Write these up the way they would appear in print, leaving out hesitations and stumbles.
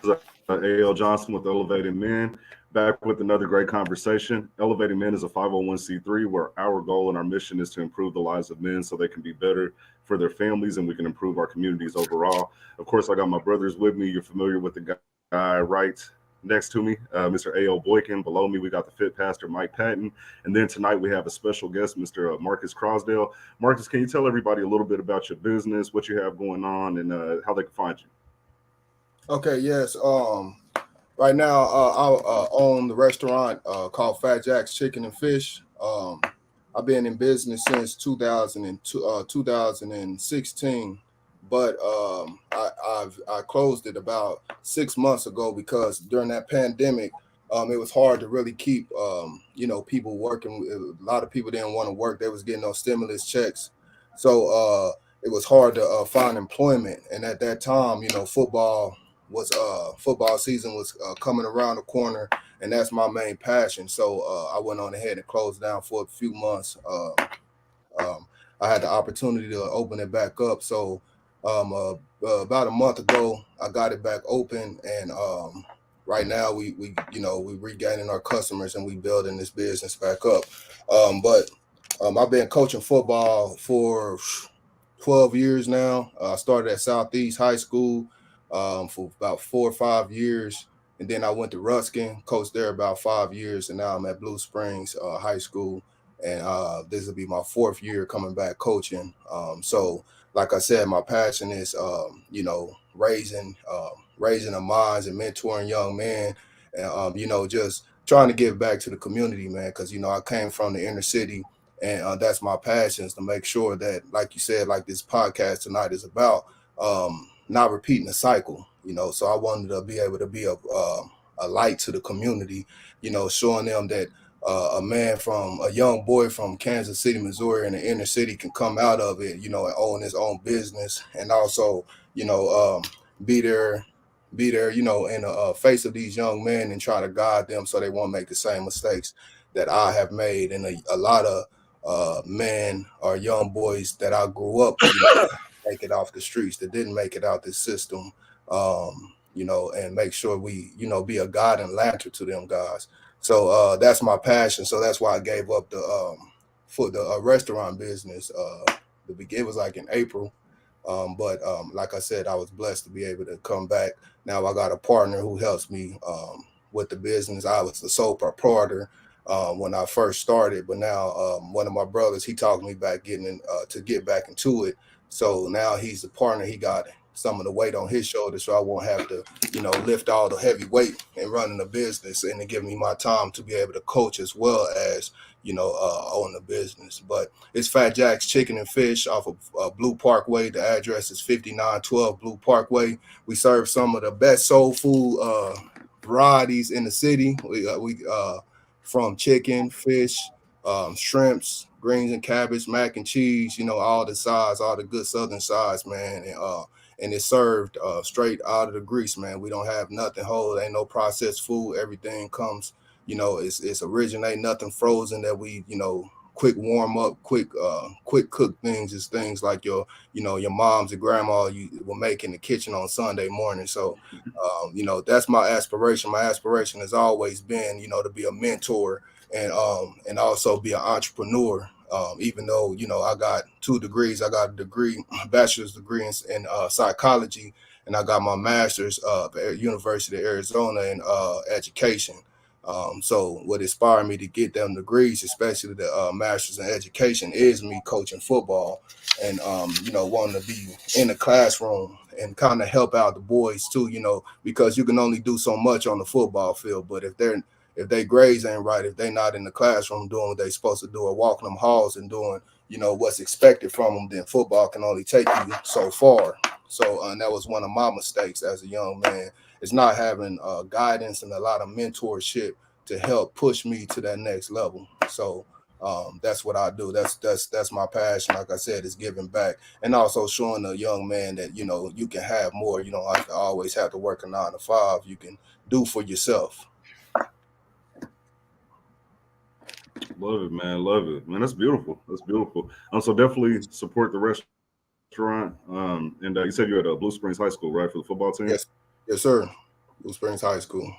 A.L. Johnson with Elevating Men, back with another great conversation. Elevating Men is a 501c3 where our goal and our mission is to improve the lives of men so they can be better for their families and we can improve our communities overall. Of course, I got my brothers with me. You're familiar with the guy right next to me, Mr. A.L. Boykin. Below me, we got the Fit Pastor, Mike Patton. And then tonight we have a special guest, Mr. Marcus Crosdale. Marcus, can you tell everybody a little bit about your business, what you have going on, and how they can find you? Okay, yes. Right now, I own the restaurant called Fat Jack's Chicken and Fish. I've been in business since 2002, 2016, but I closed it about 6 months ago because during that pandemic, it was hard to really keep people working. A lot of people didn't want to work; they was getting no stimulus checks, so it was hard to find employment. And at that time, football season was coming around the corner, and that's my main passion. So I went on ahead and closed down for a few months. Um, I had the opportunity to open it back up. So about a month ago, I got it back open, and right now we regaining our customers and we building this business back up. But I've been coaching football for 12 years now. I started at Southeast High School for about 4 or 5 years. And then I went to Ruskin, coached there about 5 years, and now I'm at Blue Springs High School. And this will be my fourth year coming back coaching. So, like I said, my passion is, raising the minds and mentoring young men, and just trying to give back to the community, man. Because I came from the inner city, and that's my passion is to make sure that, like you said, like this podcast tonight is about, not repeating the cycle. So I wanted to be able to be a light to the community, showing them that a young boy from Kansas City, Missouri, in the inner city can come out of it, and own his own business, and also, be there, in the face of these young men and try to guide them so they won't make the same mistakes that I have made, and a lot of men or young boys that I grew up, make it off the streets, that didn't make it out this system, and make sure we, be a guiding lantern to them guys. So that's my passion. So that's why I gave up the for the restaurant business. It was like in April, but like I said, I was blessed to be able to come back. Now I got a partner who helps me with the business. I was the sole proprietor when I first started, but now one of my brothers, he talked me back to get back into it. So now he's the partner. He got some of the weight on his shoulders, so I won't have to, lift all the heavy weight and running the business, and to give me my time to be able to coach as well as, own the business. But it's Fat Jack's Chicken and Fish off of Blue Parkway. The address is 5912 Blue Parkway. We serve some of the best soul food varieties in the city. We from chicken, fish, shrimps, greens and cabbage, mac and cheese, all the sides, all the good southern sides, man. And it's served straight out of the grease, man. We don't have nothing whole. Ain't no processed food. Everything comes, it's originate, nothing frozen that we, quick warm up, quick cook things. Is things like your mom's and grandma you will make in the kitchen on Sunday morning. So, that's my aspiration. My aspiration has always been, to be a mentor and also be an entrepreneur. Even though I got 2 degrees, I got a bachelor's degree in psychology, and I got my master's at University of Arizona in education. So what inspired me to get them degrees, especially the master's in education, is me coaching football and wanting to be in the classroom and kind of help out the boys too. Because you can only do so much on the football field, but if they grades ain't right, if they not in the classroom doing what they supposed to do or walking them halls and doing, what's expected from them, then football can only take you so far. So and that was one of my mistakes as a young man, is not having guidance and a lot of mentorship to help push me to that next level. So that's what I do. That's my passion. Like I said, is giving back and also showing a young man that you can have more. You don't have to always have to work a 9 to 5. You can do for yourself. Love it, man. Love it, man. That's beautiful. That's beautiful. So definitely support the restaurant. And you said you're at Blue Springs High School, right, for the football team? Yes, yes, sir. Blue Springs High School.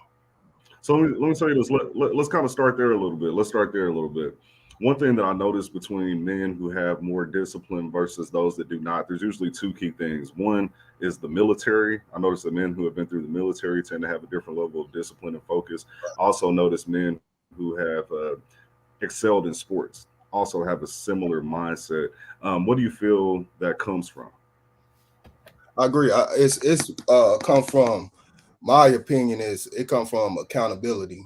So let me tell you this. Let's kind of start there a little bit. Let's start there a little bit. One thing that I noticed between men who have more discipline versus those that do not, there's usually two key things. One is the military. I noticed that men who have been through the military tend to have a different level of discipline and focus. I also noticed men who have excelled in sports also have a similar mindset. What do you feel that comes from? I agree. It's come from, my opinion is it come from accountability.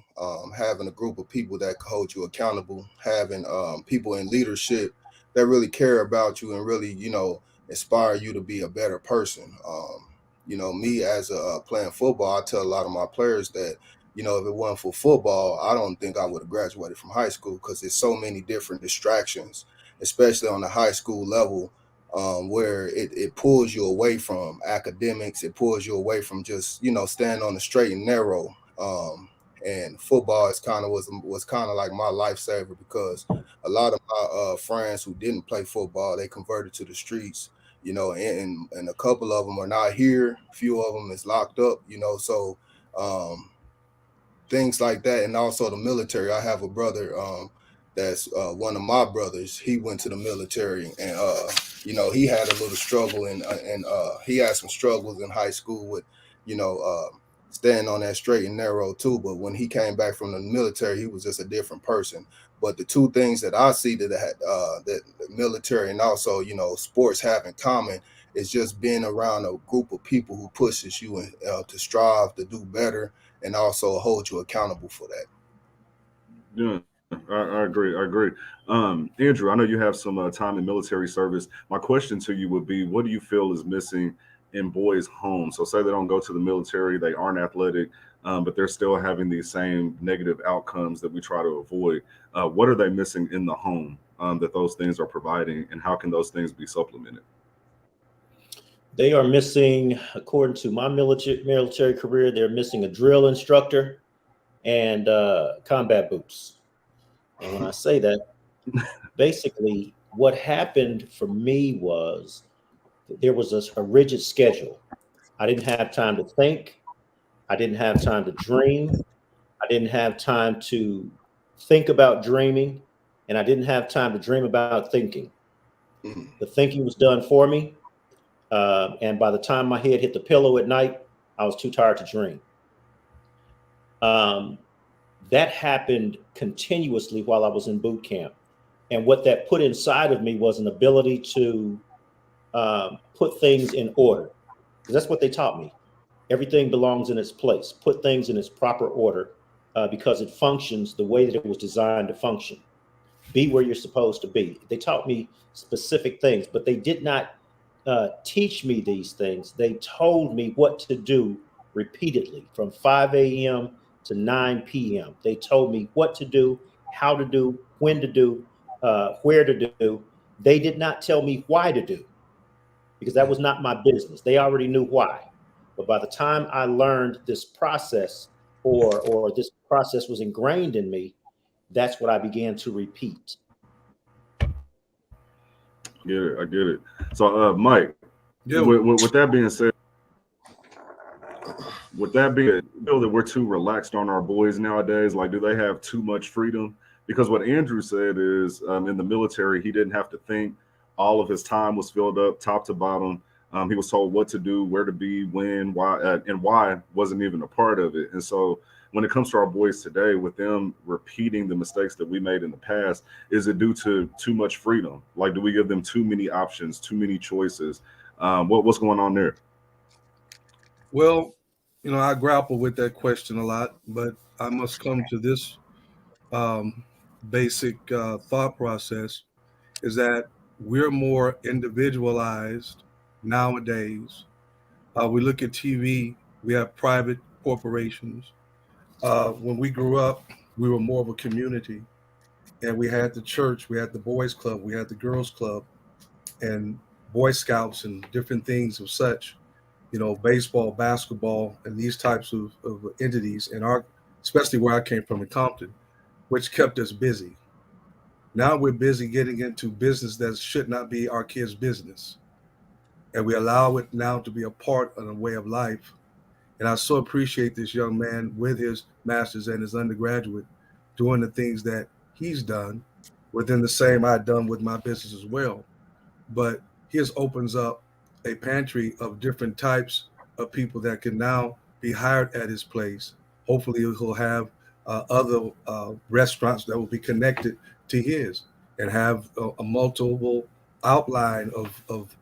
Having a group of people that can hold you accountable, having people in leadership that really care about you and really, inspire you to be a better person. Me as a playing football, I tell a lot of my players that, if it wasn't for football, I don't think I would have graduated from high school because there's so many different distractions, especially on the high school level, where it pulls you away from academics. It pulls you away from just staying on the straight and narrow. And football is was kind of like my lifesaver because a lot of my friends who didn't play football, they converted to the streets. And a couple of them are not here. A few of them is locked up. Um, Things like that, and also the military. I have a brother that's one of my brothers. He went to the military, and he had a little struggle, and he had some struggles in high school with you know staying on that straight and narrow too. But when he came back from the military, he was just a different person. But the two things that I see that the military and also sports have in common is just being around a group of people who pushes you and to strive to do better and also hold you accountable for that. Yeah, I agree. I agree. Andrew, I know you have some time in military service. My question to you would be, what do you feel is missing in boys' homes? So, say they don't go to the military, they aren't athletic, but they're still having these same negative outcomes that we try to avoid. What are they missing in the home that those things are providing, and how can those things be supplemented? They are missing, according to my military career, they're missing a drill instructor and combat boots. And when I say that, basically what happened for me was there was a rigid schedule. I didn't have time to think. I didn't have time to dream. I didn't have time to think about dreaming. And I didn't have time to dream about thinking. Mhm. The thinking was done for me. And by the time my head hit the pillow at night, I was too tired to dream. Um, that happened continuously while I was in boot camp. And what that put inside of me was an ability to put things in order. Because that's what they taught me. Everything belongs in its place. Put things in its proper order because it functions the way that it was designed to function. Be where you're supposed to be. They taught me specific things, but they did not teach me these things. They told me what to do repeatedly from 5 a.m. to 9 p.m. They told me what to do, how to do, when to do, where to do. They did not tell me why to do because that was not my business. They already knew why. But by the time I learned this process or this process was ingrained in me, that's what I began to repeat. Get it? I get it. So, Mike, Yeah, with that being said, feel that we're too relaxed on our boys nowadays? Like, do they have too much freedom? Because what Andrew said is, in the military, he didn't have to think. All of his time was filled up, top to bottom. He was told what to do, where to be, when, why, and why wasn't even a part of it. And so, when it comes to our boys today, with them repeating the mistakes that we made in the past, is it due to too much freedom? Like, do we give them too many options, too many choices? What's going on there? well, I grapple with that question a lot, but I must come to this um, basic thought process is that we're more individualized nowadays. We look at TV, we have private corporations. When we grew up, we were more of a community, and we had the church, we had the boys club, we had the girls club, and Boy Scouts and different things of such. Baseball, basketball, and these types of entities in our, especially where I came from in Compton, which kept us busy. Now we're busy getting into business that should not be our kids' business. And we allow it now to be a part of a way of life. And I so appreciate this young man with his master's and his undergraduate doing the things that he's done within the same I've done with my business as well. But his opens up a pantry of different types of people that can now be hired at his place. Hopefully, he'll have other restaurants that will be connected to his and have a multiple outline of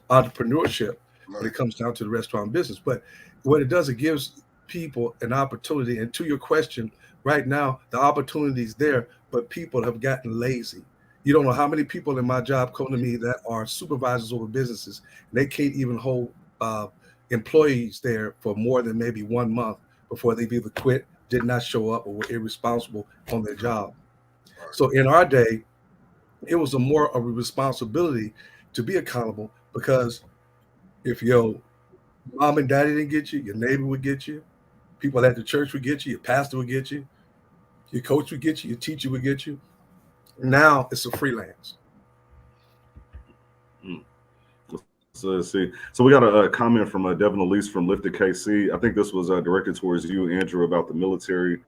entrepreneurship when Right. it comes down to the restaurant business. But what it does, it gives people an opportunity. And to your question, right now, the opportunity is there, but people have gotten lazy. You don't know how many people in my job come to me that are supervisors over businesses, and they can't even hold uh, employees there for more than maybe 1 month before they've either quit, did not show up, or were irresponsible on their job. Right. So in our day, it was a more of a responsibility to be accountable, because if your mom and daddy didn't get you, your neighbor would get you, people at the church would get you, your pastor would get you, your coach would get you, your teacher would get you. Now it's a freelance. Mm. So let's see. So we got a comment from Devin Elise from Lifted KC. I think this was directed towards you, Andrew, about the military.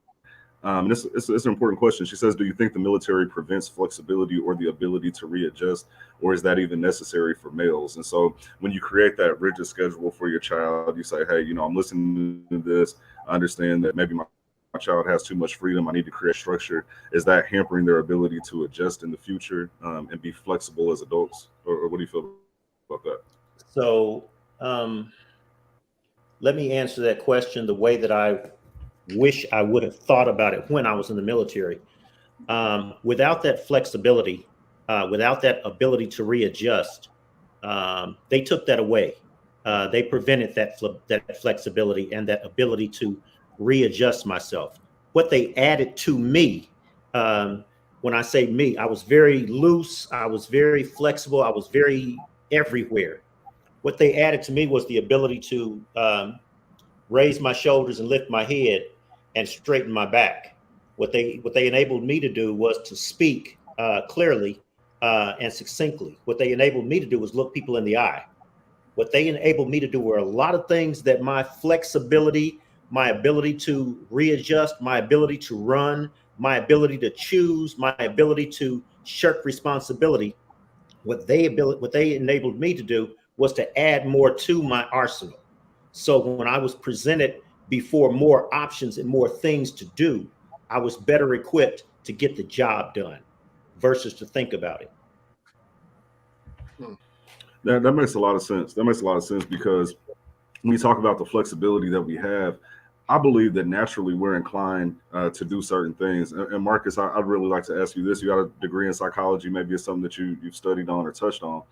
And it's an important question. She says, do you think the military prevents flexibility or the ability to readjust, or is that even necessary for males? And so when you create that rigid schedule for your child, you say, hey, I'm listening to this. I understand that maybe my child has too much freedom. I need to create structure. Is that hampering their ability to adjust in the future and be flexible as adults? Or what do you feel about that? So let me answer that question the way that I wish I would have thought about it when I was in the military. Without that flexibility, without that ability to readjust, they took that away. They prevented that flexibility and that ability to readjust myself. What they added to me, when I say me, I was very loose, I was very flexible, I was very everywhere. What they added to me was the ability to raise my shoulders and lift my head and straighten my back. What they enabled me to do was to speak clearly and succinctly. What they enabled me to do was look people in the eye. What they enabled me to do were a lot of things that my flexibility, my ability to readjust, my ability to run, my ability to choose, my ability to shirk responsibility. What they enabled me to do was to add more to my arsenal. So when I was presented before more options and more things to do, I was better equipped to get the job done versus to think about it. That makes a lot of sense. That makes a lot of sense because when you talk about the flexibility that we have, I believe that naturally we're inclined to do certain things. And Marcus, I'd really like to ask you this. You got a degree in psychology. Maybe it's something that you've studied on or touched on.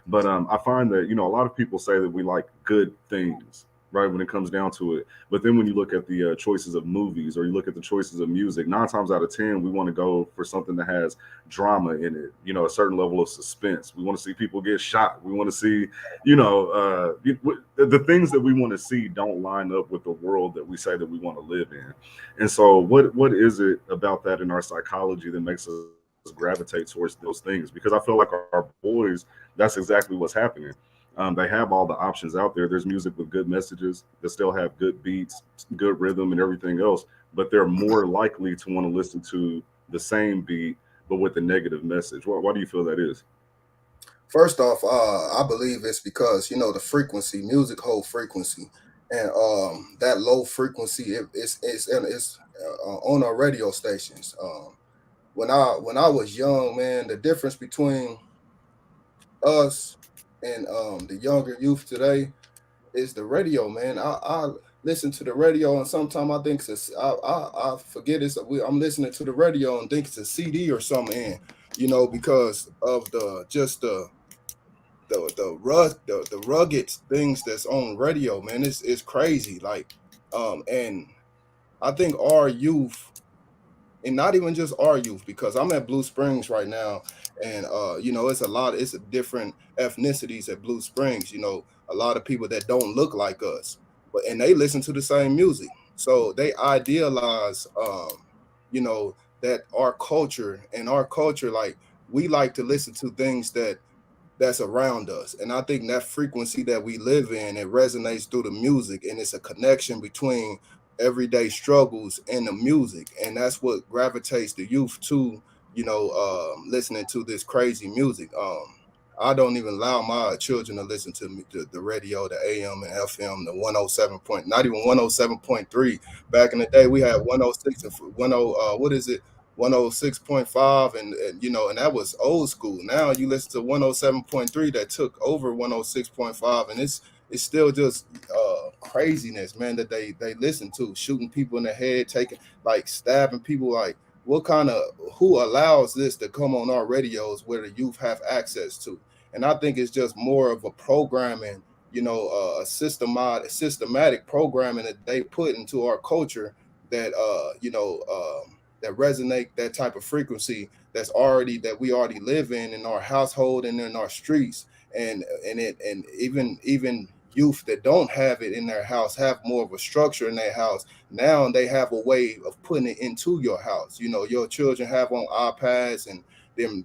But I find that, a lot of people say that we like good things, right, when it comes down to it. But then when you look at the choices of movies or you look at the choices of music, 9 times out of 10, we want to go for something that has drama in it, a certain level of suspense. We want to see people get shot. We want to see, the things that we want to see don't line up with the world that we say that we want to live in. And so what is it about that in our psychology that makes us gravitate towards those things? Because I feel like our boys, that's exactly what's happening. They have all the options out there. There's music with good messages that still have good beats, good rhythm, and everything else. But they're more likely to want to listen to the same beat, but with a negative message. Why do you feel that is? First off, I believe it's because the frequency, music hold frequency, and that low frequency, it's on our radio stations. When I was young, man, the difference between us and the younger youth today is the radio, man. I listen to the radio, and sometimes I think I forget I'm listening to the radio and think it's a CD or something, because of the rugged things that's on radio, man. It's crazy, like, and I think our youth, and not even just our youth, because I'm at Blue Springs right now, and it's a different ethnicities at Blue Springs. A lot of people that don't look like us, and they listen to the same music, so they idealize, that our culture, like, we like to listen to things that that's around us. And I think that frequency that we live in, it resonates through the music, and it's a connection between everyday struggles and the music. And that's what gravitates the youth to, listening to this crazy music. I don't even allow my children to listen to the radio, the AM and FM, the 107 point, not even 107.3. Back in the day, we had 106 and 10, what is it? 106.5 and that was old school. Now you listen to 107.3 that took over 106.5, and it's still just craziness, man, that they listen to, shooting people in the head, taking, like, stabbing people. Like, who allows this to come on our radios where the youth have access to? And I think it's just more of a programming, a systematic programming that they put into our culture that that resonate that type of frequency that we already live in our household and in our streets. And even youth that don't have it in their house have more of a structure in their house. Now they have a way of putting it into your house. Your children have on iPads and them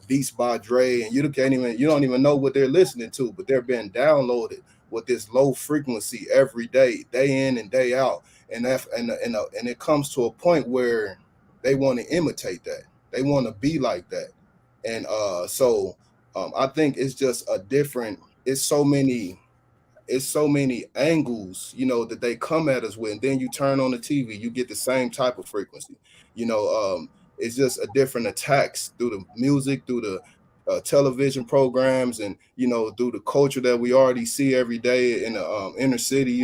Beats by Dre, and you don't even know what they're listening to, but they're being downloaded with this low frequency every day in and day out. And it comes to a point where they want to imitate that. They want to be like that. And I think it's just a different. It's so many angles, that they come at us with. And then you turn on the TV, you get the same type of frequency. It's just a different attacks through the music, through the television programs, and through the culture that we already see every day in the inner city.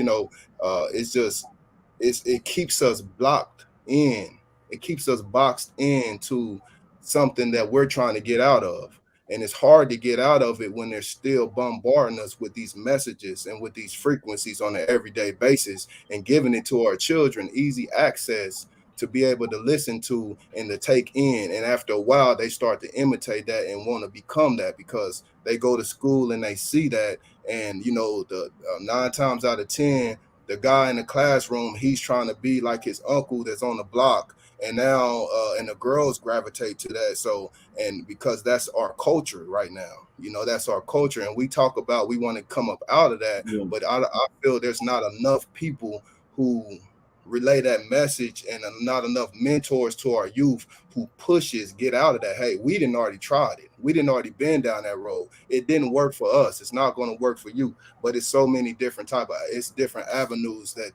It keeps us blocked in. It keeps us boxed into something that we're trying to get out of. And it's hard to get out of it when they're still bombarding us with these messages and with these frequencies on an everyday basis, and giving it to our children easy access to be able to listen to and to take in. And after a while, they start to imitate that and want to become that, because they go to school and they see that. And, the 9 times out of 10, the guy in the classroom, he's trying to be like his uncle that's on the block. And now, and the girls gravitate to that. So, and because that's our culture right now, that's our culture. And we talk about, we want to come up out of that. Yeah. But I feel there's not enough people who relay that message, and not enough mentors to our youth who pushes get out of that. Hey, we didn't already tried it. We didn't already been down that road. It didn't work for us. It's not going to work for you. But it's so many different it's different avenues that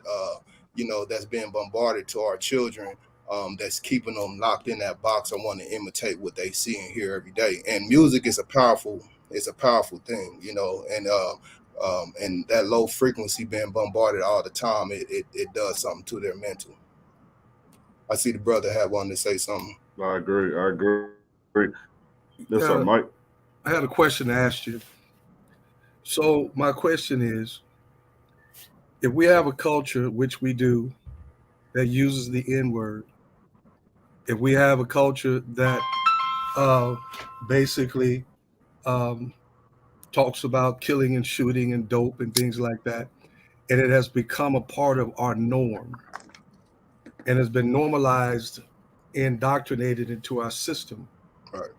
that's being bombarded to our children, that's keeping them locked in that box and want to imitate what they see and hear every day. And music is a powerful thing, and that low frequency being bombarded all the time, it does something to their mental. I see the brother had wanted to say something. I agree. Yes, sir, Mike. I had a question to ask you. So my question is, if we have a culture, which we do, that uses the N-word, if we have a culture that basically talks about killing and shooting and dope and things like that, and it has become a part of our norm and has been normalized, indoctrinated into our system. Right.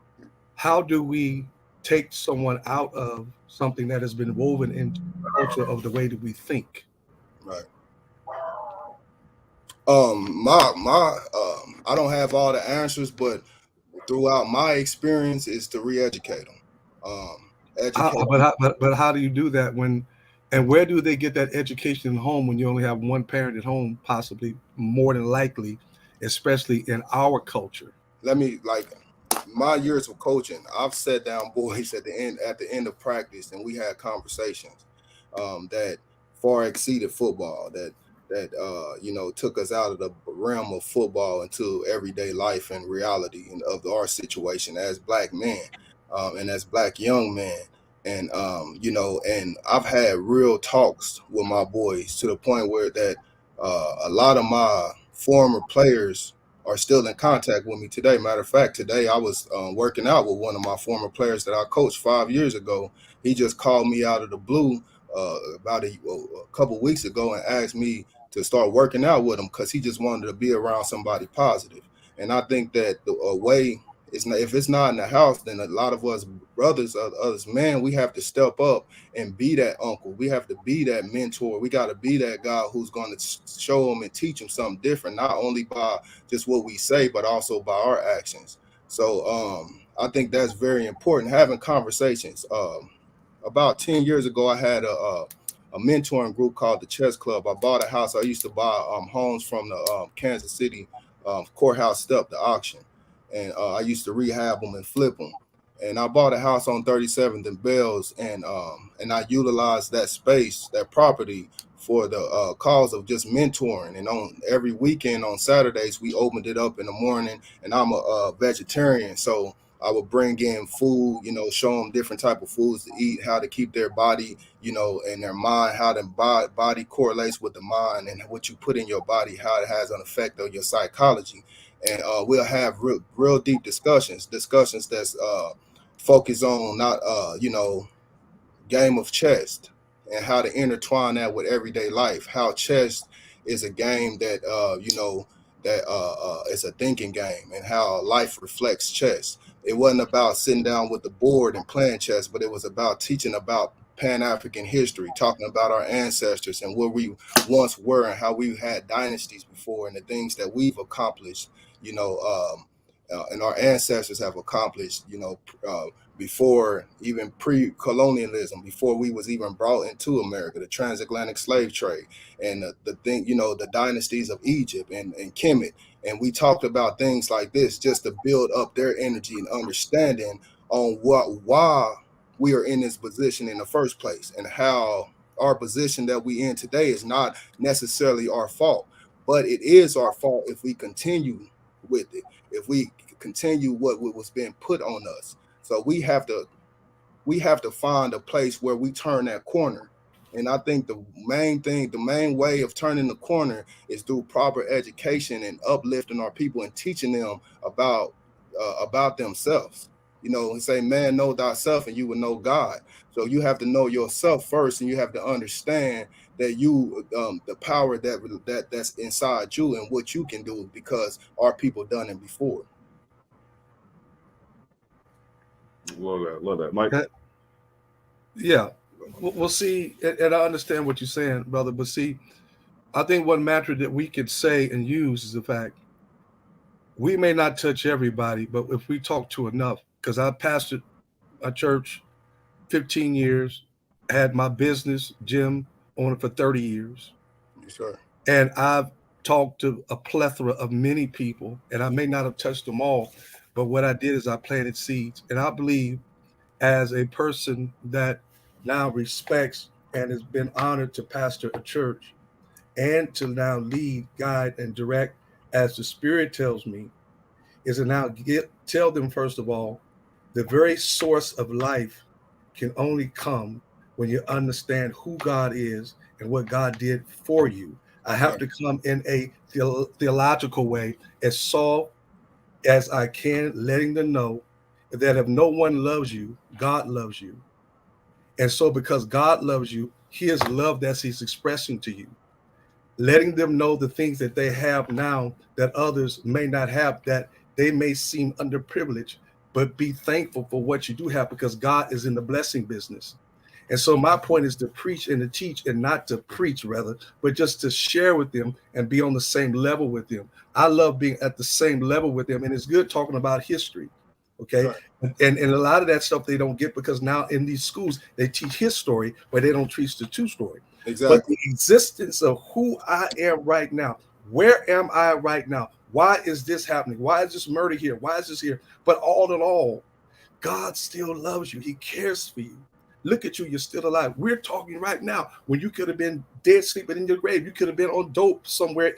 How do we take someone out of something that has been woven into the culture of the way that we think? Right. I don't have all the answers, but throughout my experience is to re-educate them. But how do you do that and where do they get that education in home when you only have one parent at home, possibly, more than likely, especially in our culture? My years of coaching, I've sat down boys at the end of practice, and we had conversations that far exceeded football, that took us out of the realm of football into everyday life and reality of our situation as Black men, and as Black young men. And and I've had real talks with my boys to the point where that a lot of my former players are still in contact with me today. Matter of fact, today I was working out with one of my former players that I coached 5 years ago. He just called me out of the blue about a couple weeks ago and asked me to start working out with him because he just wanted to be around somebody positive. And I think that the way It's not, if it's not in the house, then a lot of us brothers, others, man, we have to step up and be that uncle. We have to be that mentor. We got to be that guy who's going to show them and teach them something different, not only by just what we say, but also by our actions. So I think that's very important. Having conversations. About 10 years ago, I had a mentoring group called the Chess Club. I bought a house. I used to buy homes from the Kansas City courthouse step, the auction, and I used to rehab them and flip them. And I bought a house on 37th and Bells, and I utilized that space, that property, for the cause of just mentoring. And on every weekend on Saturdays, we opened it up in the morning. And I'm a vegetarian, so I would bring in food, show them different type of foods to eat, how to keep their body, and their mind, how the body correlates with the mind, and what you put in your body, how it has an effect on your psychology. And we'll have real deep discussions that's focus on not game of chess, and how to intertwine that with everyday life, how chess is a game that it's a thinking game, and how life reflects chess. It wasn't about sitting down with the board and playing chess, but it was about teaching about Pan-African history, talking about our ancestors and where we once were, and how we had dynasties before, and the things that we've accomplished, and our ancestors have accomplished, before even pre-colonialism, before we was even brought into America, the transatlantic slave trade, and the thing, the dynasties of Egypt and Kemet. And we talked about things like this just to build up their energy and understanding on why we are in this position in the first place, and how our position that we in today is not necessarily our fault, but it is our fault if we continue with it, if we continue what was being put on us. So we have to find a place where we turn that corner. And I think the main way of turning the corner is through proper education and uplifting our people and teaching them about themselves. And say, man, know thyself and you will know God. So you have to know yourself first, and you have to understand that you the power that's inside you and what you can do, because our people done it before. Love that, Mike. Yeah, we'll see, and I understand what you're saying, brother. But see, I think one mantra that we could say and use is the fact we may not touch everybody, but if we talk to enough, because I pastored a church 15 years, had my business gym on it for 30 years, Yes, sir. and I've talked to a plethora of many people, and I may not have touched them all, but what I did is I planted seeds, and I believe, as a person that now respects and has been honored to pastor a church and to now lead, guide, and direct as the Spirit tells me, is to now tell them, first of all, the very source of life can only come when you understand who God is and what God did for you. I have to come in a theological way, as soft as I can, letting them know that if no one loves you, God loves you. And so because God loves you, his love that he's expressing to you, letting them know the things that they have now that others may not have, that they may seem underprivileged, but be thankful for what you do have, because God is in the blessing business. And so my point is to preach and to teach, and not to preach rather, but just to share with them and be on the same level with them. I love being at the same level with them. And it's good talking about history. Okay. Right. And a lot of that stuff they don't get, because now in these schools, they teach his story, but they don't teach the true story. Exactly. But the existence of who I am right now, where am I right now? Why is this happening? Why is this murder here? Why is this here? But all in all, God still loves you. He cares for you. Look at you, you're still alive. We're talking right now when you could have been dead, sleeping in your grave. You could have been on dope somewhere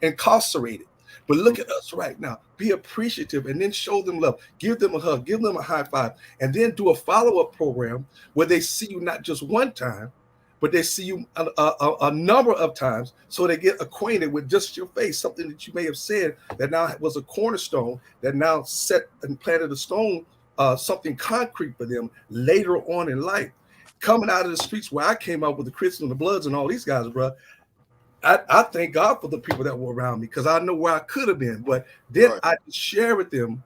incarcerated. But look at us right now. Be appreciative, and then show them love. Give them a hug. Give them a high five. And then do a follow-up program where they see you not just one time, but they see you a number of times, so they get acquainted with just your face, something that you may have said that now was a cornerstone, that now set and planted a stone, something concrete for them later on in life. Coming out of the streets where I came up with the Crips and the Bloods and all these guys, bro, I thank God for the people that were around me, because I know where I could have been. But then I share with them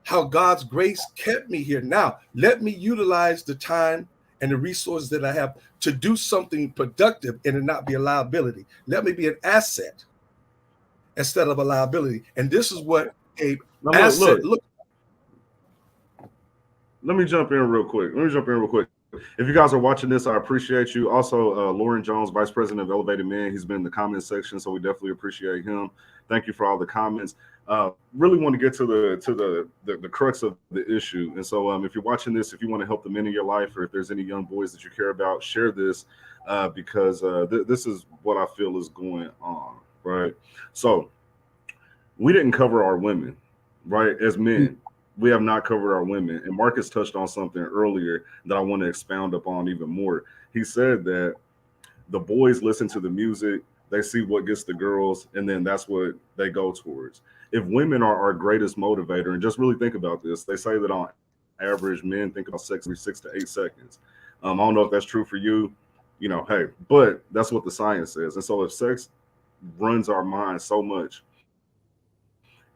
how God's grace kept me here. Now, let me utilize the time and the resources that I have to do something productive and it not be a liability. Let me be an asset instead of a liability. And this is what a Now asset look. Let me jump in real quick. If you guys are watching this, I appreciate you. Also, Lauren Jones, Vice President of Elevated Men, he's been in the comment section, so we definitely appreciate him. Thank you for all the comments. Really want to get to the crux of the issue. And so, if you're watching this, if you want to help the men in your life, or if there's any young boys that you care about, share this because this is what I feel is going on. Right. So we didn't cover our women, right? As men, we have not covered our women. And Marcus touched on something earlier that I want to expound upon even more. He said that the boys listen to the music, they see what gets the girls, and then that's what they go towards. If women are our greatest motivator, and just really think about this, they say that on average, men think about sex every 6 to 8 seconds. I don't know if that's true for you, hey, but that's what the science says. And so if sex runs our minds so much,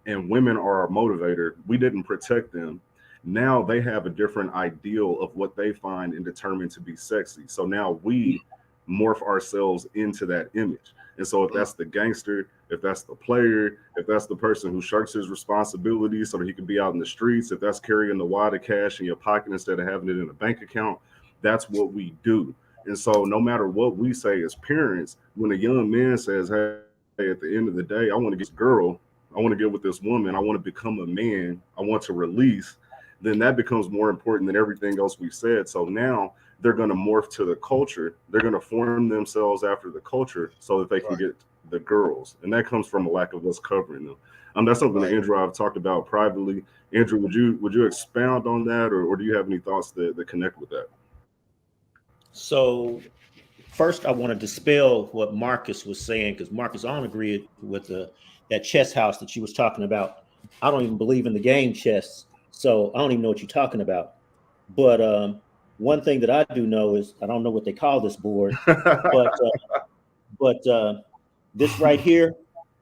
and women are our motivator, we didn't protect them. Now they have a different ideal of what they find and determine to be sexy. So now we morph ourselves into that image. And so if that's the gangster, if that's the player, if that's the person who shirks his responsibilities so that he can be out in the streets, if that's carrying the wad of cash in your pocket instead of having it in a bank account, that's what we do. And so no matter what we say as parents, when a young man says, hey, at the end of the day, I want to get this girl, I want to get with this woman, I want to become a man, I want to release, then that becomes more important than everything else we've said. So now they're going to morph to the culture. They're going to form themselves after the culture so that they can get the girls. And that comes from a lack of us covering them. That's something that Andrew I've talked about privately. Andrew, would you expound on that, or do you have any thoughts that connect with that? So first, I want to dispel what Marcus was saying, because Marcus, I don't agree with that chess house that you was talking about. I don't even believe in the game chess, so I don't even know what you're talking about. But one thing that I do know is I don't know what they call this board, but this right here,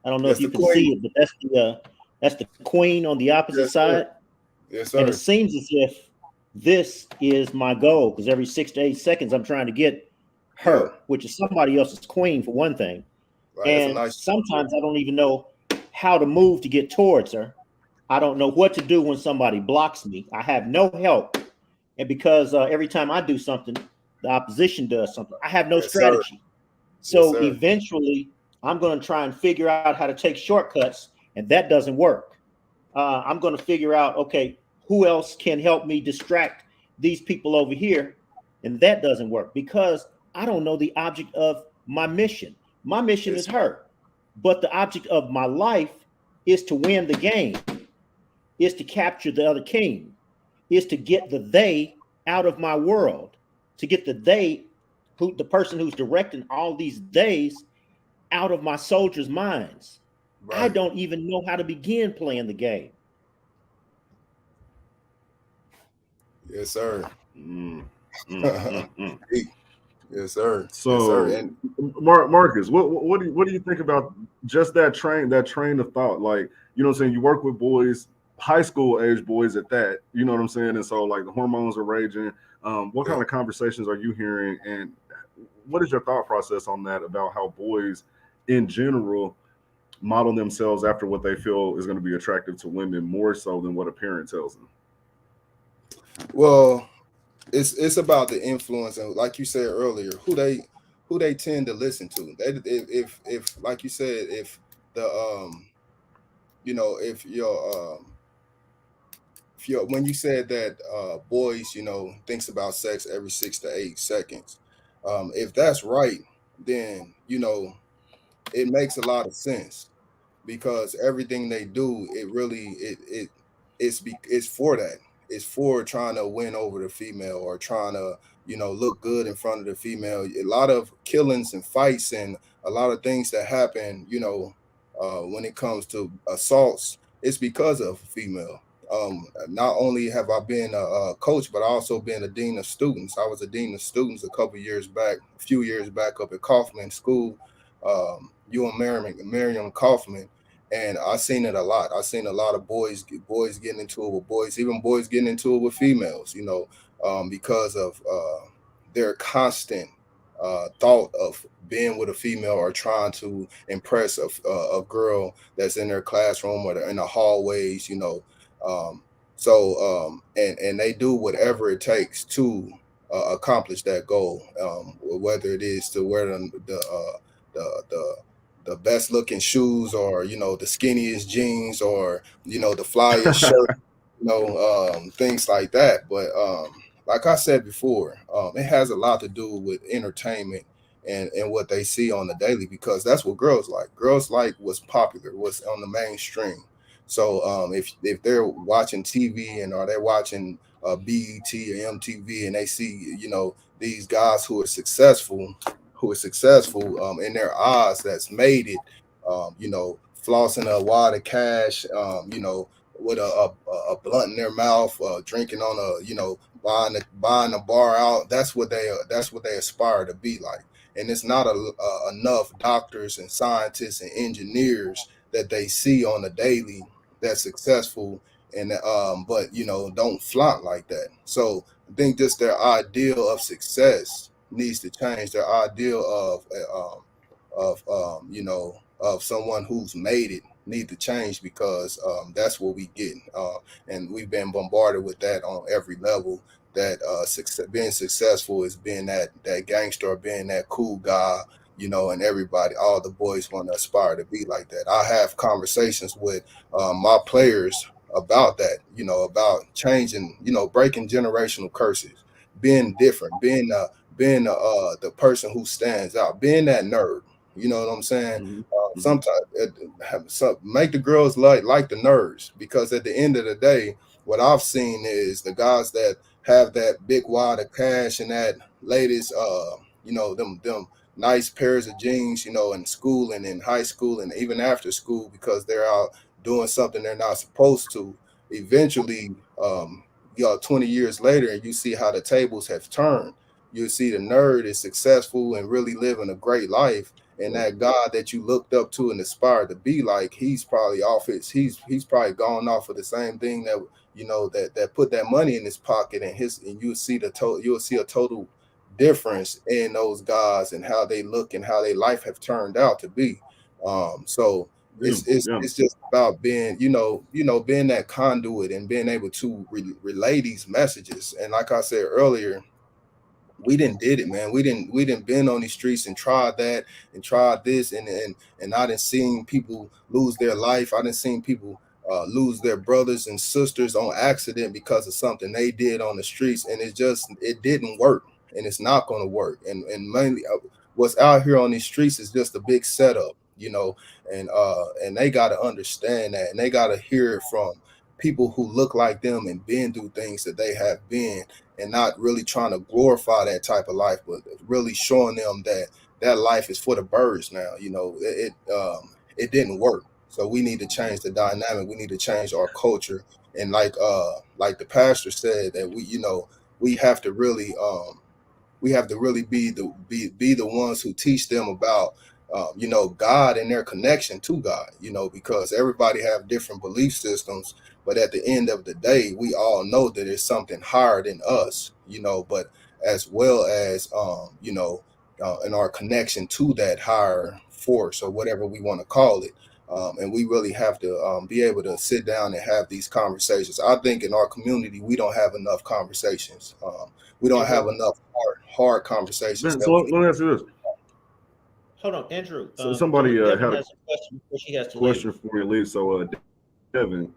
I don't know if you can see it, but that's the queen on the opposite side. Yes, sir. And it seems as if this is my goal, because every 6 to 8 seconds I'm trying to get her, which is somebody else's queen for one thing. Right, and sometimes I don't even know how to move to get towards her. I don't know what to do when somebody blocks me. I have no help. And because every time I do something, the opposition does something. I have no strategy. So eventually I'm going to try and figure out how to take shortcuts, and that doesn't work. I'm going to figure out, okay, who else can help me distract these people over here? And that doesn't work because I don't know the object of my mission. My mission is her, but the object of my life is to win the game, is to capture the other king, is to get the they out of my world, to get the they, the person who's directing all these days, out of my soldiers' minds. Right. I don't even know how to begin playing the game. Yes, sir. Yes, sir. So, yes, sir. And Marcus, what do you think about just that train of thought? Like, you know what I'm saying? You work with boys, high school age boys at that, you know what I'm saying? And so like the hormones are raging. What kind of conversations are you hearing? And what is your thought process on that about how boys in general model themselves after what they feel is going to be attractive to women more so than what a parent tells them? Well, it's about the influence, and like you said earlier, who they tend to listen to. If like you said, if the if your when you said that boys thinks about sex every 6 to 8 seconds, if that's right, then it makes a lot of sense, because everything they do, it really it's for that. It's for trying to win over the female, or trying to look good in front of the female. A lot of killings and fights and a lot of things that happen when it comes to assaults, it's because of female. Not only have I been a coach, but I also been a dean of students. I was a dean of students a few years back up at Kaufman School, Miriam Kaufman. And I seen it a lot. I seen a lot of boys getting into it with boys, even boys getting into it with females. Because of their constant thought of being with a female or trying to impress a girl that's in their classroom or in the hallways. Um, and they do whatever it takes to accomplish that goal, whether it is to wear the best looking shoes, or the skinniest jeans, or the flyest shirt, things like that. But like I said before, it has a lot to do with entertainment and what they see on the daily, because that's what girls like. Girls like what's popular, what's on the mainstream. So if they're watching TV, and or they're watching BET or MTV, and they see these guys who are successful in their eyes, that's made it, flossing a wad of cash, with a blunt in their mouth, drinking on buying a bar out. That's what they aspire to be like. And it's not enough doctors and scientists and engineers that they see on the daily that's successful, and but don't flaunt like that. So I think just their ideal of success needs to change. Their ideal of someone who's made it need to change, because that's what we get, and we've been bombarded with that on every level. That being successful is being that gangster, or being that cool guy, and everybody, all the boys want to aspire to be like that. I have conversations with my players about that, about changing, breaking generational curses, being different, being the person who stands out, being that nerd. You know what I'm saying? Mhm. Sometimes make the girls like the nerds, because at the end of the day, what I've seen is the guys that have that big wad of cash and that latest, them nice pairs of jeans, in school and in high school and even after school, because they're out doing something they're not supposed to. Eventually, 20 years later, and you see how the tables have turned. You see the nerd is successful and really living a great life, and that God that you looked up to and aspired to be like, he's probably off his he's probably gone off of the same thing that that put that money in his pocket, and you'll see a total difference in those guys and how they look and how their life have turned out to be. So Yeah, it's yeah. it's just about being being that conduit and being able to relay these messages. And like I said earlier, we didn't did it, man. We didn't been on these streets and tried that and tried this, and I didn't seen people lose their life. I didn't seen people lose their brothers and sisters on accident because of something they did on the streets, and it didn't work, and it's not going to work. And mainly, what's out here on these streets is just a big setup, and they got to understand that, and they got to hear it from people who look like them and been through things that they have been, and not really trying to glorify that type of life, but really showing them that that life is for the birds now. It didn't work. So we need to change the dynamic. We need to change our culture. And like the pastor said, that we have to really be the ones who teach them about God and their connection to God, because everybody have different belief systems, but at the end of the day, we all know that it's something higher than us, but as well as in our connection to that higher force, or whatever we want to call it. And we really have to be able to sit down and have these conversations. I think in our community, we don't have enough conversations. We don't have Andrew, enough hard conversations Man, that so we. let me ask you this. hold on, Andrew. So somebody Devin had a has a question before she has to question leave. for you, leave. So Devin,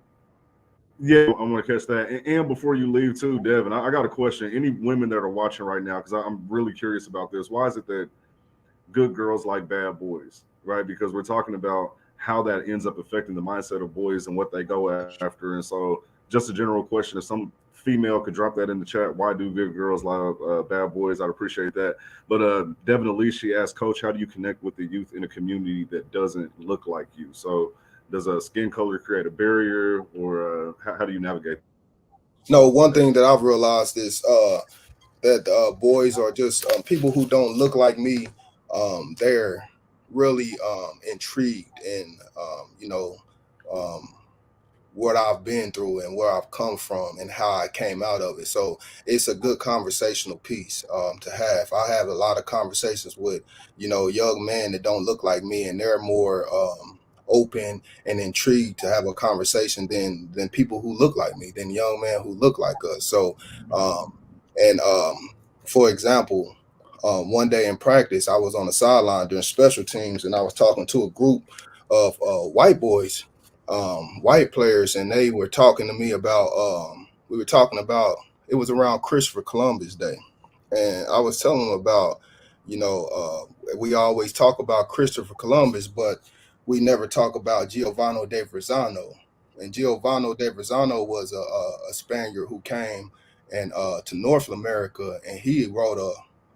yeah, I want to catch that. And before you leave too, Devin, I got a question. Any women that are watching right now, because I'm really curious about this. Why is it that good girls like bad boys, right? Because we're talking about how that ends up affecting the mindset of boys and what they go after. And so, just a general question: if some female could drop that in the chat, why do good girls like bad boys? I'd appreciate that. But Devin Elise, she asked, Coach, how do you connect with the youth in a community that doesn't look like you? So, does a skin color create a barrier, or how do you navigate No, one that? thing that I've realized is that boys are just people who don't look like me. They're really intrigued in what I've been through and where I've come from and how I came out of it. So it's a good conversational piece to have. I have a lot of conversations with, young men that don't look like me, and they're more open and intrigued to have a conversation than people who look like me, than young men who look like us. So, and for example, one day in practice, I was on the sideline during special teams, and I was talking to a group of white boys, white players, and they were talking to me about we were talking about, it was around Christopher Columbus Day, and I was telling them about, we always talk about Christopher Columbus, but we never talk about Giovanni de Verrazano. And Giovanni de Verrazano was a Spaniard who came and to North America, and he wrote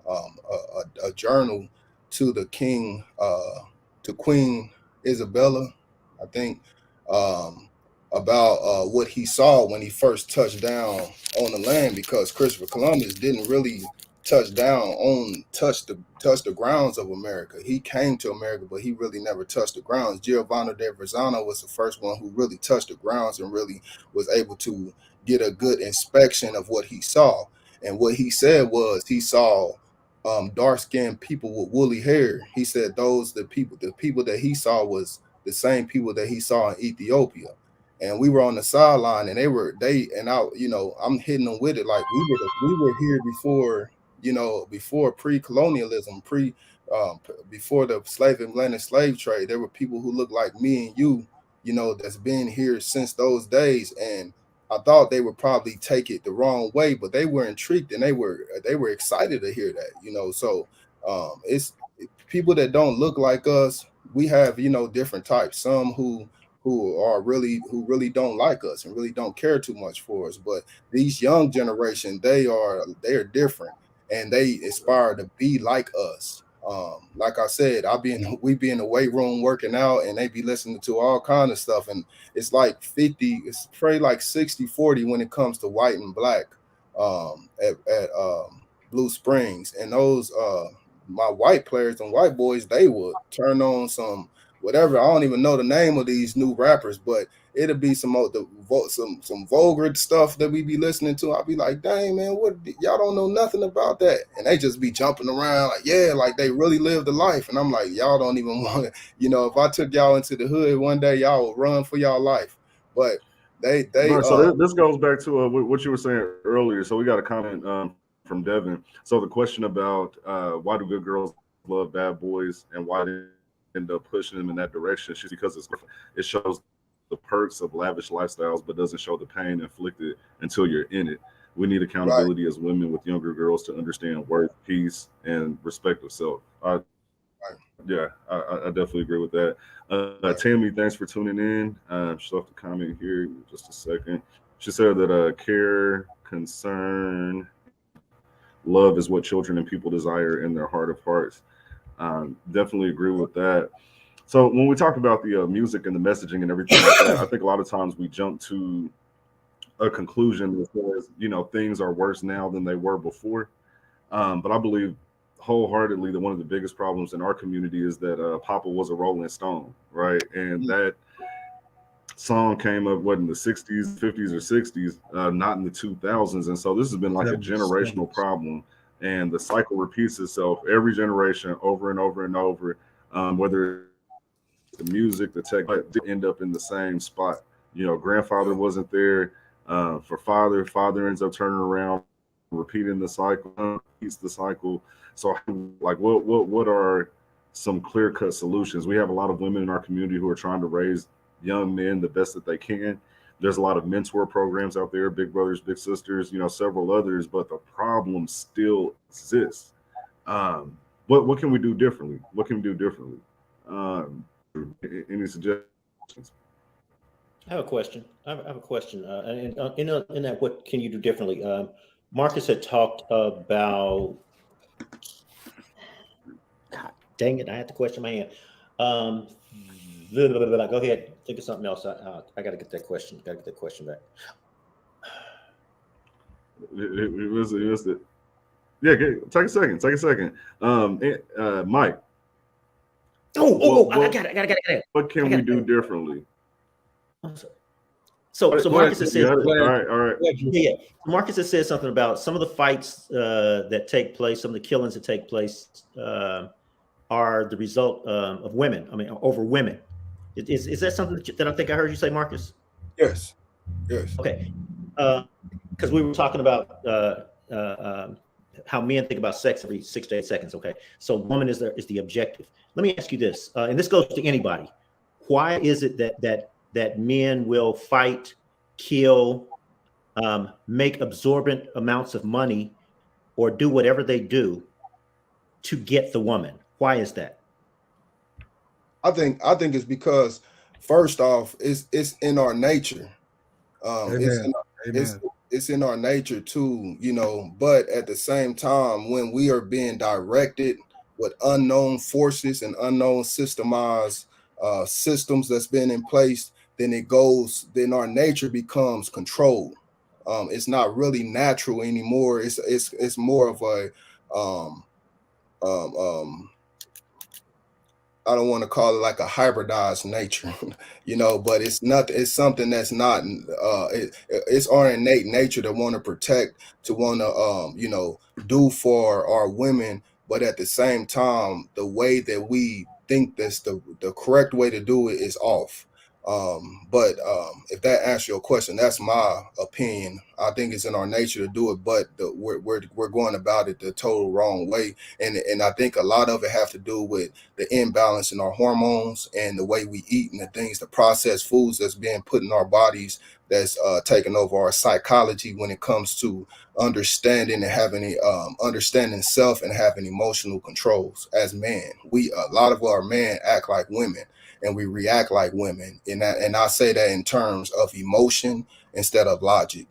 a journal to the king, to Queen Isabella, I think, um, about what he saw when he first touched down on the land, because Christopher Columbus didn't really touch the grounds of America. He came to America, but he really never touched the grounds. Giovanni de Verrazano was the first one who really touched the grounds and really was able to get a good inspection of what he saw. And what he said was he saw dark-skinned people with woolly hair. He said the people that he saw was the same people that he saw in Ethiopia. And we were on the sideline, and I'm hitting them with it like we were here before, before pre-colonialism, before the Atlantic slave trade. There were people who looked like me and you, that's been here since those days. And I thought they would probably take it the wrong way, but they were intrigued, and they were excited to hear that. So it's people that don't look like us. We have, different types. Some who really don't like us and really don't care too much for us. But these young generation, they are different, and they aspire to be like us. Like I said, we be in the weight room working out, and they be listening to all kind of stuff, and it's like 50, it's probably like 60-40 when it comes to white and black at Blue Springs. And those my white players and white boys, they would turn on some whatever. I don't even know the name of these new rappers, but it'll be some vulgar stuff that we be listening to. I'll be like, dang man, what, y'all don't know nothing about that. And they just be jumping around like, yeah, like they really lived the life. And I'm like, y'all don't even want to, if I took y'all into the hood one day, y'all would run for y'all life. But this goes back to what you were saying earlier. So we got a comment from Devin. So the question about why do good girls love bad boys and why they end up pushing them in that direction, it's because it shows the perks of lavish lifestyles, but doesn't show the pain inflicted until you're in it. We need accountability right. as women with younger girls to understand worth, peace, and respect of self. I definitely agree with that. Tammy, thanks for tuning in. She left a comment here just a second. She said that care, concern, love is what children and people desire in their heart of hearts. Definitely agree with that. So when we talk about the music and the messaging and everything like that, I think a lot of times we jump to a conclusion that says, things are worse now than they were before. But I believe wholeheartedly that one of the biggest problems in our community is that Papa was a Rolling Stone, right? And that song came up, in the 60s, 50s, or 60s, not in the 2000s. And so this has been like a generational problem. And the cycle repeats itself every generation over and over and over, whether the music, the tech, end up in the same spot. Grandfather wasn't there for father. Father ends up turning around, repeating the cycle, repeats the cycle. So, like, what are some clear-cut solutions? We have a lot of women in our community who are trying to raise young men the best that they can. There's a lot of mentor programs out there, Big Brothers, Big Sisters, several others, but the problem still exists. What can we do differently? What can we do differently? Any suggestions? I have a question. I have a question. And in that, what can you do differently? Marcus had talked about. God dang it! I had the question in my hand. Go ahead. Think of something else. I got to get that question. Got to get that question back. It was it. Yeah, take a second. Mike. I got it. What can we do differently? So Marcus has said, all right. Yeah. Marcus has said something about some of the fights that take place, some of the killings that take place are the result of women. I mean, over women. Is that something that I think I heard you say, Marcus? Yes. Okay. Because we were talking about how men think about sex every 6 to 8 seconds. Okay. So woman is the objective. Let me ask you this, and this goes to anybody. Why is it that men will fight, kill, make absorbent amounts of money, or do whatever they do to get the woman? Why is that? I think it's because, first off, it's in our nature. Amen. It's in our nature too, you know. But at the same time, when we are being directed with unknown forces and unknown systemized systems that's been in place, then our nature becomes controlled. It's not really natural anymore. It's more of a I don't want to call it like a hybridized nature, you know, but it's not. It's something that's not. It's our innate nature to want to protect, to want to do for our women, but at the same time, the way that we think that's the correct way to do it is off. But if that answers your question, that's my opinion. I think it's in our nature to do it, but we're going about it the total wrong way, and I think a lot of it have to do with the imbalance in our hormones and the way we eat and the things, the processed foods that's being put in our bodies, that's taking over our psychology when it comes to understanding and having understanding self and having emotional controls. As men, a lot of our men act like women and we react like women, and I say that in terms of emotion instead of logic.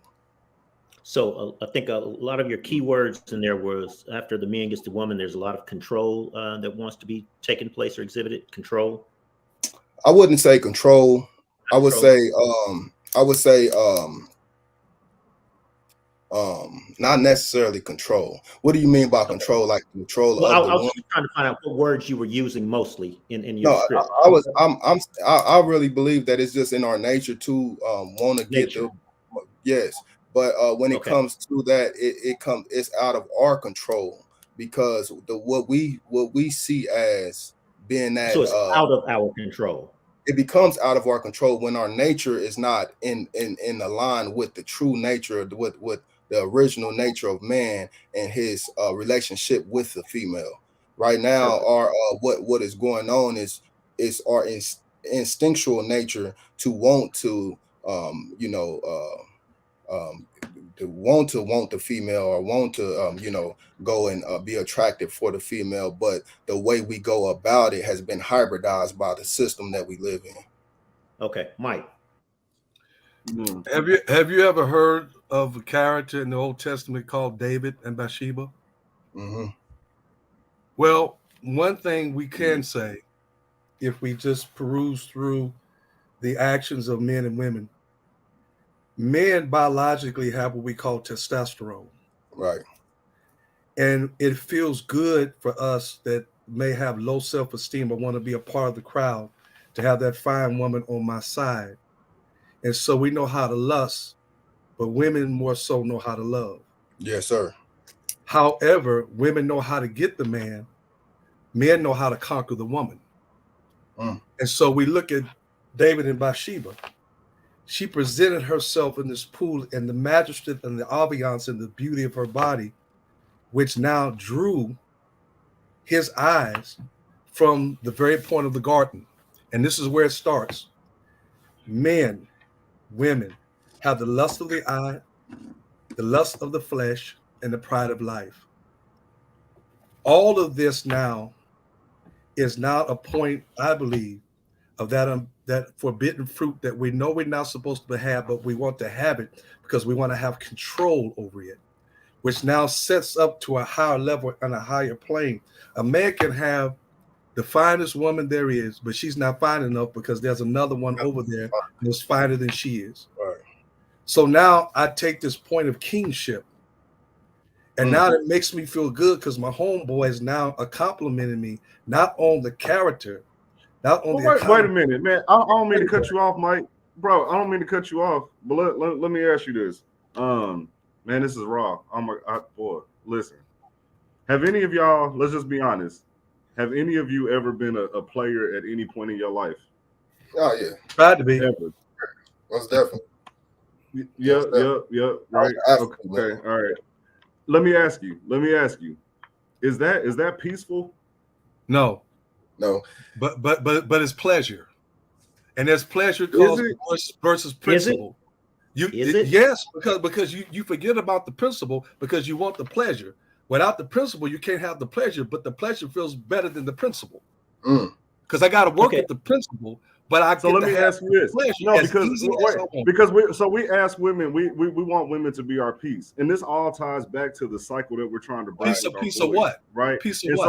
So I think a lot of your key words in there was, after the man gets the woman, there's a lot of control that wants to be taking place or exhibited. Control. I wouldn't say control. I would say not necessarily control. What do you mean by control? Like control Well, of the I was woman? just trying to find out what words you were using mostly in your No, script. I really believe that it's just in our nature to want to get the, yes. But when it comes to that, it's out of our control, because what we see as being that, so it's out of our control. It becomes out of our control when our nature is not in line with the true nature, with the original nature of man and his relationship with the female. Right now, our what is going on is our instinctual nature to want to want the female, or want to go and be attractive for the female, but the way we go about it has been hybridized by the system that we live in. Okay, Mike. Have you ever heard of a character in the Old Testament called David and Bathsheba? Mm-hmm. Well, one thing we can say, if we just peruse through the actions of men and women, men biologically have what we call testosterone. Right. And it feels good for us that may have low self-esteem or want to be a part of the crowd to have that fine woman on my side. And so we know how to lust, but women more so know how to love. Yes, sir. However, women know how to get the man. Men know how to conquer the woman. And so we look at David and Bathsheba. She presented herself in this pool, and the majesty and the ambiance and the beauty of her body, which now drew his eyes from the very point of the garden. And this is where it starts. Men, women have the lust of the eye, the lust of the flesh, and the pride of life. All of this now is now a point, I believe, of that forbidden fruit that we know we're not supposed to have, but we want to have it because we want to have control over it, which now sets up to a higher level and a higher plane. A man can have the finest woman there is, but she's not fine enough because there's another one over there that's finer than she is. Right. So now I take this point of kingship, and now it makes me feel good because my homeboy is now complimenting me, not on the character, Not on Well, the wait a minute, man. I don't mean to cut you off, Mike. Bro, I don't mean to cut you off, but let me ask you this. Man, this is raw. Boy, listen. Have any of y'all, let's just be honest, have any of you ever been a player at any point in your life? Oh yeah, tried to be. Ever? most definitely. Yep, right. Okay, all right. Let me ask you. Is that peaceful? No, but it's pleasure, and there's pleasure cause versus principle. Yes, because you forget about the principle because you want the pleasure. Without the principle, you can't have the pleasure, but the pleasure feels better than the principle. Because I got to work at the principle, but let me ask you this. No, because we ask women, we want women to be our peace, and this all ties back to the cycle that we're trying to break. Peace of what? Right. Peace of and what?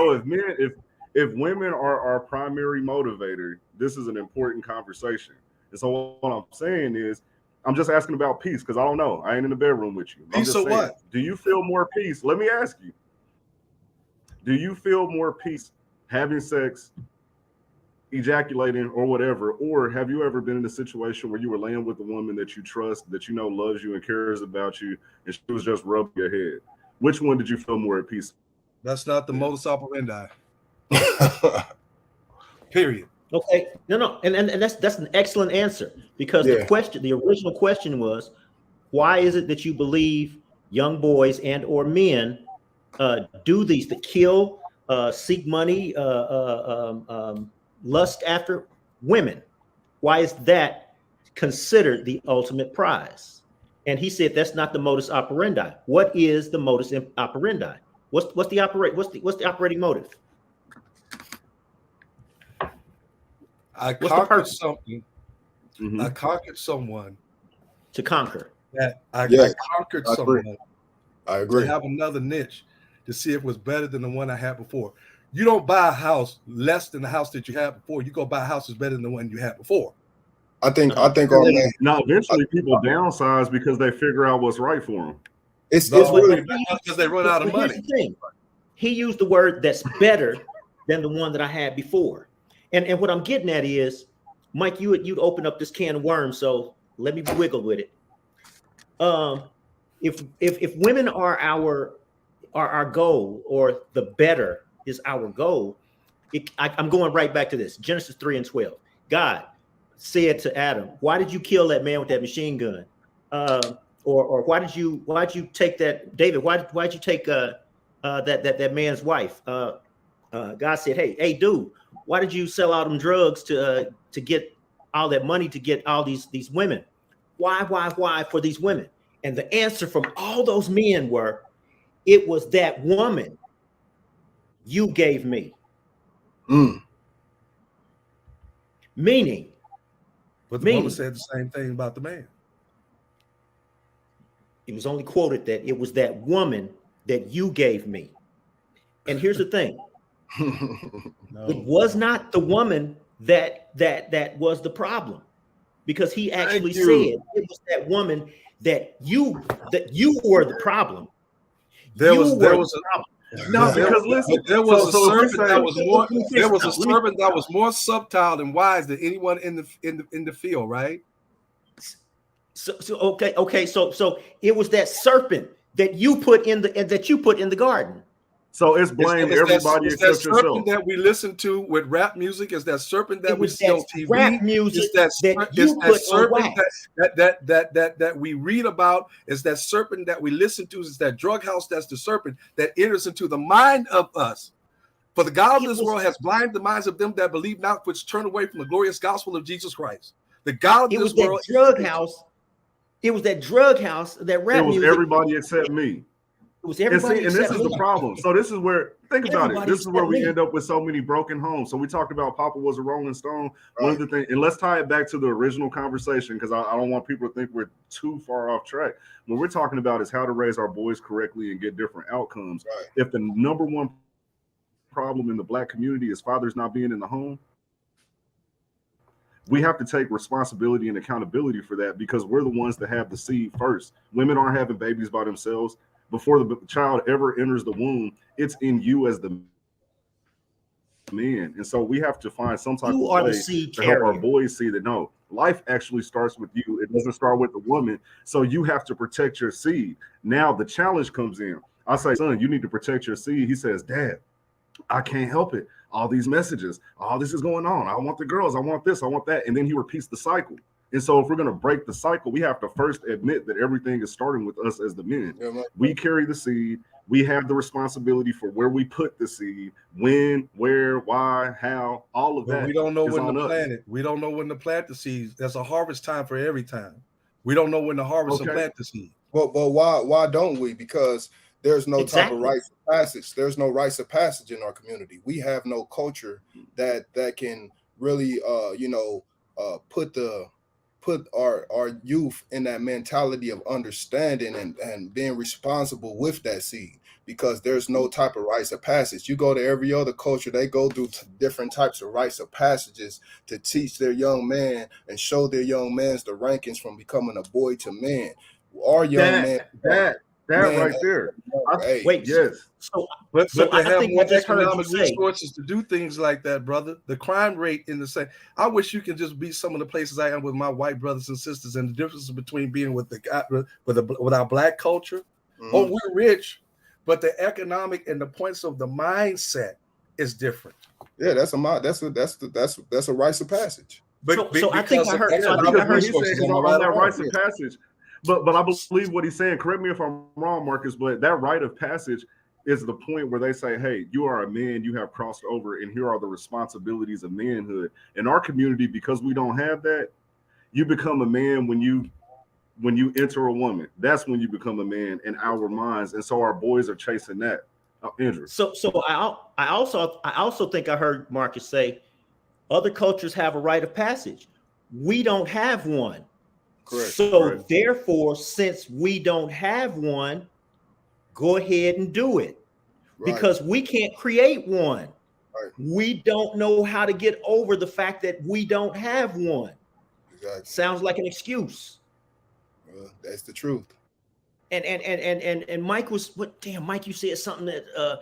So if women are our primary motivator, this is an important conversation. And so what I'm saying is, I'm just asking about peace because I don't know. I ain't in the bedroom with you. Peace of what? Do you feel more peace? Let me ask you. Do you feel more peace having sex, ejaculating, or whatever? Or have you ever been in a situation where you were laying with a woman that you trust, that you know loves you and cares about you, and she was just rubbing your head? Which one did you feel more at peace? That's not the modus operandi. Period. Okay, no, and that's an excellent answer because the original question was, why is it that you believe young boys and or men do these to kill, seek money, lust after women? Why is that considered the ultimate prize? And he said that's not the modus operandi. What is the modus operandi? What's the operating motive? I conquered something. Mm-hmm. I conquered someone. To conquer. I conquered someone. I agree. To have another niche to see if it was better than the one I had before. You don't buy a house less than the house that you had before. You go buy a house that's better than the one you had before. I think now eventually people downsize because they figure out what's right for them. It's really because they run out of money. He used the word that's better than the one that I had before. And what I'm getting at is, Mike, you'd open up this can of worms, so let me wiggle with it. If women are our goal, or the better is our goal, I'm going right back to this. Genesis 3:12. God said to Adam, "Why did you kill that man with that machine gun?" Or why'd you take that, David? Why'd you take that man's wife? God said, "Hey, dude, why did you sell all them drugs to get all that money to get all these women? Why for these women?" And the answer from all those men were, "It was that woman you gave me." Meaning, but the woman said the same thing about the man. It was only quoted that it was that woman that you gave me. And here's the thing. It was not the woman that was the problem, because he actually said it was that woman that you were the problem. There was a problem. No, because listen, there was a serpent that was more subtle and wise than anyone in the field, right? So okay. So it was that serpent that you put in the garden. So it's blame everybody except yourself. That serpent that we listen to with rap music, is that serpent that we see on TV. Rap music that we read about. Is that serpent that we listen to. Is that drug house that's the serpent that enters into the mind of us. For the God of this world has blinded the minds of them that believe not, which turn away from the glorious gospel of Jesus Christ. The God of this world. It was that drug house, that rap music. It was everybody except me. It was everybody and this is the problem. So this is where, think about it. This is where we end up with so many broken homes. So we talked about Papa was a Rolling Stone. One of the things, and let's tie it back to the original conversation, because I don't want people to think we're too far off track. What we're talking about is how to raise our boys correctly and get different outcomes. Right. If the number one problem in the Black community is fathers not being in the home, we have to take responsibility and accountability for that, because we're the ones that have the seed first. Women aren't having babies by themselves. Before the child ever enters the womb, it's in you as the men. And so we have to find some type You of are the way seed to help our carrier. boys see that no, life actually starts with you. It doesn't start with the woman. So you have to protect your seed. Now the challenge comes in. I say, son, you need to protect your seed. He says, Dad, I can't help it. All these messages, all this is going on. I want the girls. I want this. I want that. And then he repeats the cycle. And so if we're going to break the cycle, we have to first admit that everything is starting with us as the men. We carry the seed. We have the responsibility for where we put the seed, when, where, why, how, all of But that. we don't know is when on to us. plant it. We don't know when to plant the seeds. There's a harvest time for every time. We don't know when to harvest and plant the seed. But why don't we? Because there's no type of Exactly. rites of passage. There's no rites of passage in our community. We have no culture that can really put our youth in that mentality of understanding and being responsible with that seed, because there's no type of rites of passage. You go to every other culture, they go through different types of rites of passages to teach their young man and show their young men the rankings from becoming a boy to man. Our young man right there. Wait, yes. But they I have think more I just heard you economic say, resources to do things like that, brother. The crime rate in the same. I wish you could just be some of the places I am with my white brothers and sisters, and the difference between being with our black culture. Mm-hmm. Oh, we're rich, but the economic and the points of the mindset is different. Yeah, that's a rites of passage. So I think I heard resources on that rites of passage. But I believe what he's saying. Correct me if I'm wrong, Marcus. But that rite of passage is the point where they say, "Hey, you are a man. You have crossed over, and here are the responsibilities of manhood." In our community, because we don't have that, you become a man when you enter a woman. That's when you become a man in our minds, and so our boys are chasing that. Andrew. So I also think I heard Marcus say other cultures have a rite of passage. We don't have one. Correct. So therefore, since we don't have one, go ahead and do it. Right. Because we can't create one. Right. We don't know how to get over the fact that we don't have one. Exactly. Sounds like an excuse. That's the truth. And Mike was Mike, you said something that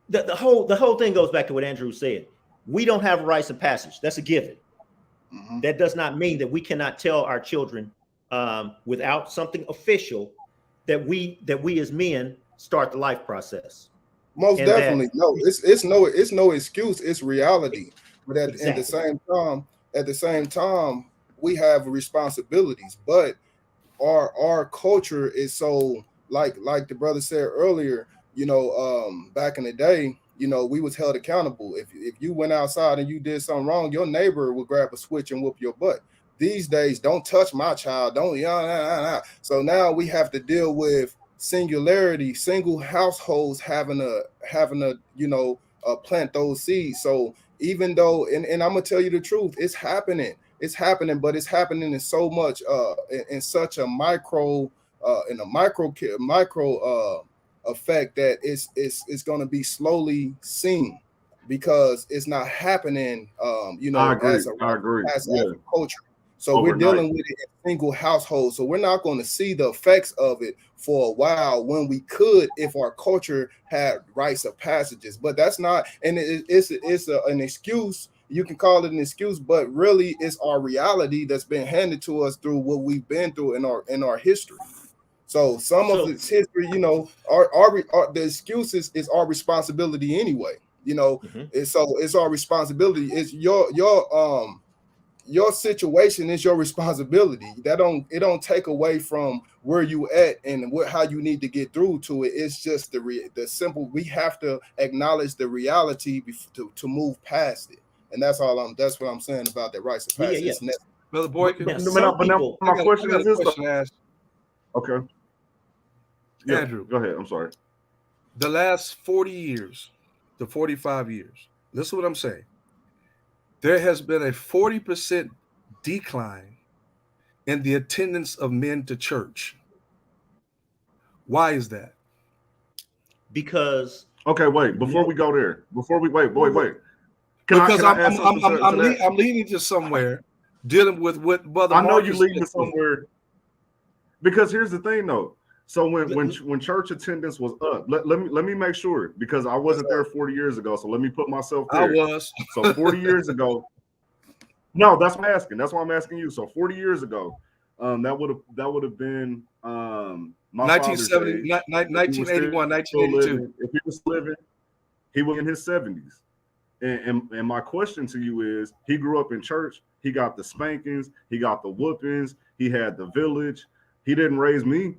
the whole thing goes back to what Andrew said. We don't have rites of passage. That's a given. Mm-hmm. That does not mean that we cannot tell our children without something official that we as men start the life process. Most definitely. It's no excuse. It's reality. But at the same time, we have responsibilities. But our culture is so like the brother said earlier. Back in the day, we was held accountable. If you went outside and you did something wrong, your neighbor would grab a switch and whoop your butt. These days, don't touch my child. Don't. So now we have to deal with singularity, single households having to plant those seeds. So even though, and I'm gonna tell you the truth, it's happening, but it's happening in so much, in such a micro effect that it's going to be slowly seen, because it's not happening as a culture. So we're dealing with it in single households. So we're not going to see the effects of it for a while, when we could if our culture had rites of passages. But that's not, and it's an excuse. You can call it an excuse, but really it's our reality that's been handed to us through what we've been through in our history. So some of its history, the excuses is our responsibility anyway. Mm-hmm. And so it's our responsibility. It's your situation is your responsibility. It don't take away from where you at and how you need to get through to it. It's just the simple. We have to acknowledge the reality to move past it, and that's what I'm saying about that rites of passage. Yeah. Brother Boykin. My question is this. Okay. Yeah, Andrew, go ahead. I'm sorry. The last 40 years to 45 years, listen to what I'm saying. There has been a 40% decline in the attendance of men to church. Why is that? Because wait, before we go there, wait. I'm leading to somewhere dealing with what brother. I know you're leading to somewhere. Because here's the thing, though. So when church attendance was up, let me make sure, because I wasn't there 40 years ago. So let me put myself there. I was. So 40 years ago. No, that's what I'm asking. That's why I'm asking you. So 40 years ago, that would have been my 1970, father's age. 1981, 1982. If he was living, he was in his 70s. And my question to you is, he grew up in church. He got the spankings. He got the whoopings. He had the village. He didn't raise me.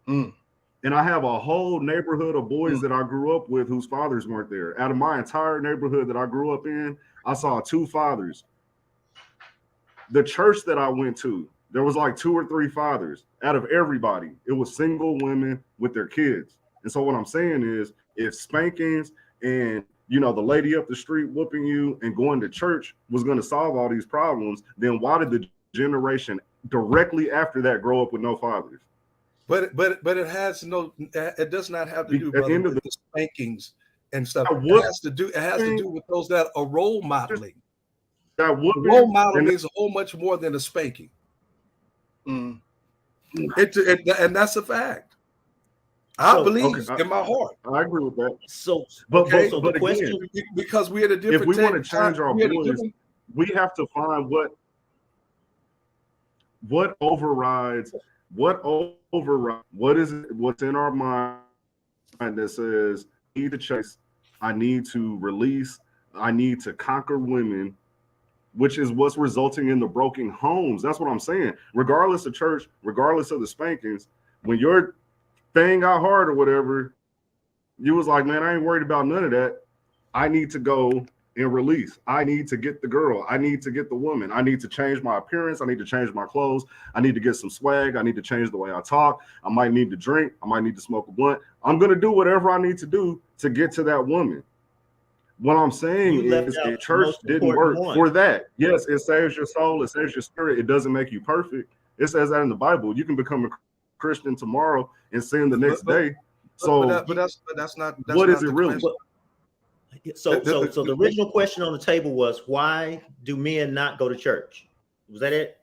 And I have a whole neighborhood of boys that I grew up with whose fathers weren't there. Out of my entire neighborhood that I grew up in, I saw 2 fathers. The church that I went to, there was like 2 or 3 fathers. Out of everybody, it was single women with their kids. And so what I'm saying is, if spankings and the lady up the street whooping you and going to church was going to solve all these problems, then why did the generation directly after that grow up with no fathers? But it has no. It does not have to do, brother, with the spankings and stuff. It has to do with those that are role modeling. That role model means a whole much more than a spanking. And that's a fact. I believe in my heart. I agree with that. So the question, again, because we're at a different. If we want to change our boys, we have to find what overrides what is it, what's in our mind that says I need to chase, I need to release, I need to conquer women, which is what's resulting in the broken homes. That's what I'm saying. Regardless of church, regardless of the spankings, when your thing got hard or whatever, you was like, man, I ain't worried about none of that. I need to go and release. I need to get the girl. I need to get the woman. I need to change my appearance. I need to change my clothes. I need to get some swag. I need to change the way I talk. I might need to drink. I might need to smoke a blunt. I'm going to do whatever I need to do to get to that woman. What I'm saying is the church didn't work for that. Yes, it saves your soul. It saves your spirit. It doesn't make you perfect. It says that in the Bible. You can become a Christian tomorrow and sin the next day. So that's not what is it really? So the original question on the table was, why do men not go to church? Was that it?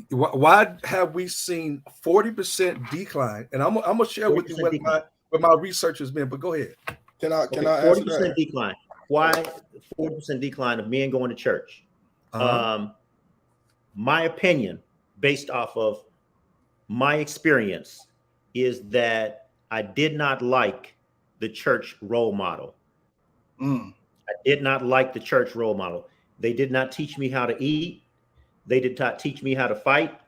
Why have we seen 40% decline? And I'm gonna share with you what my research has been. But go ahead. Can I 40% decline? Why 40% decline of men going to church? My opinion, based off of my experience, is that I did not like the church role model. I did not like the church role model. They did not teach me how to eat. They did not teach me how to fight.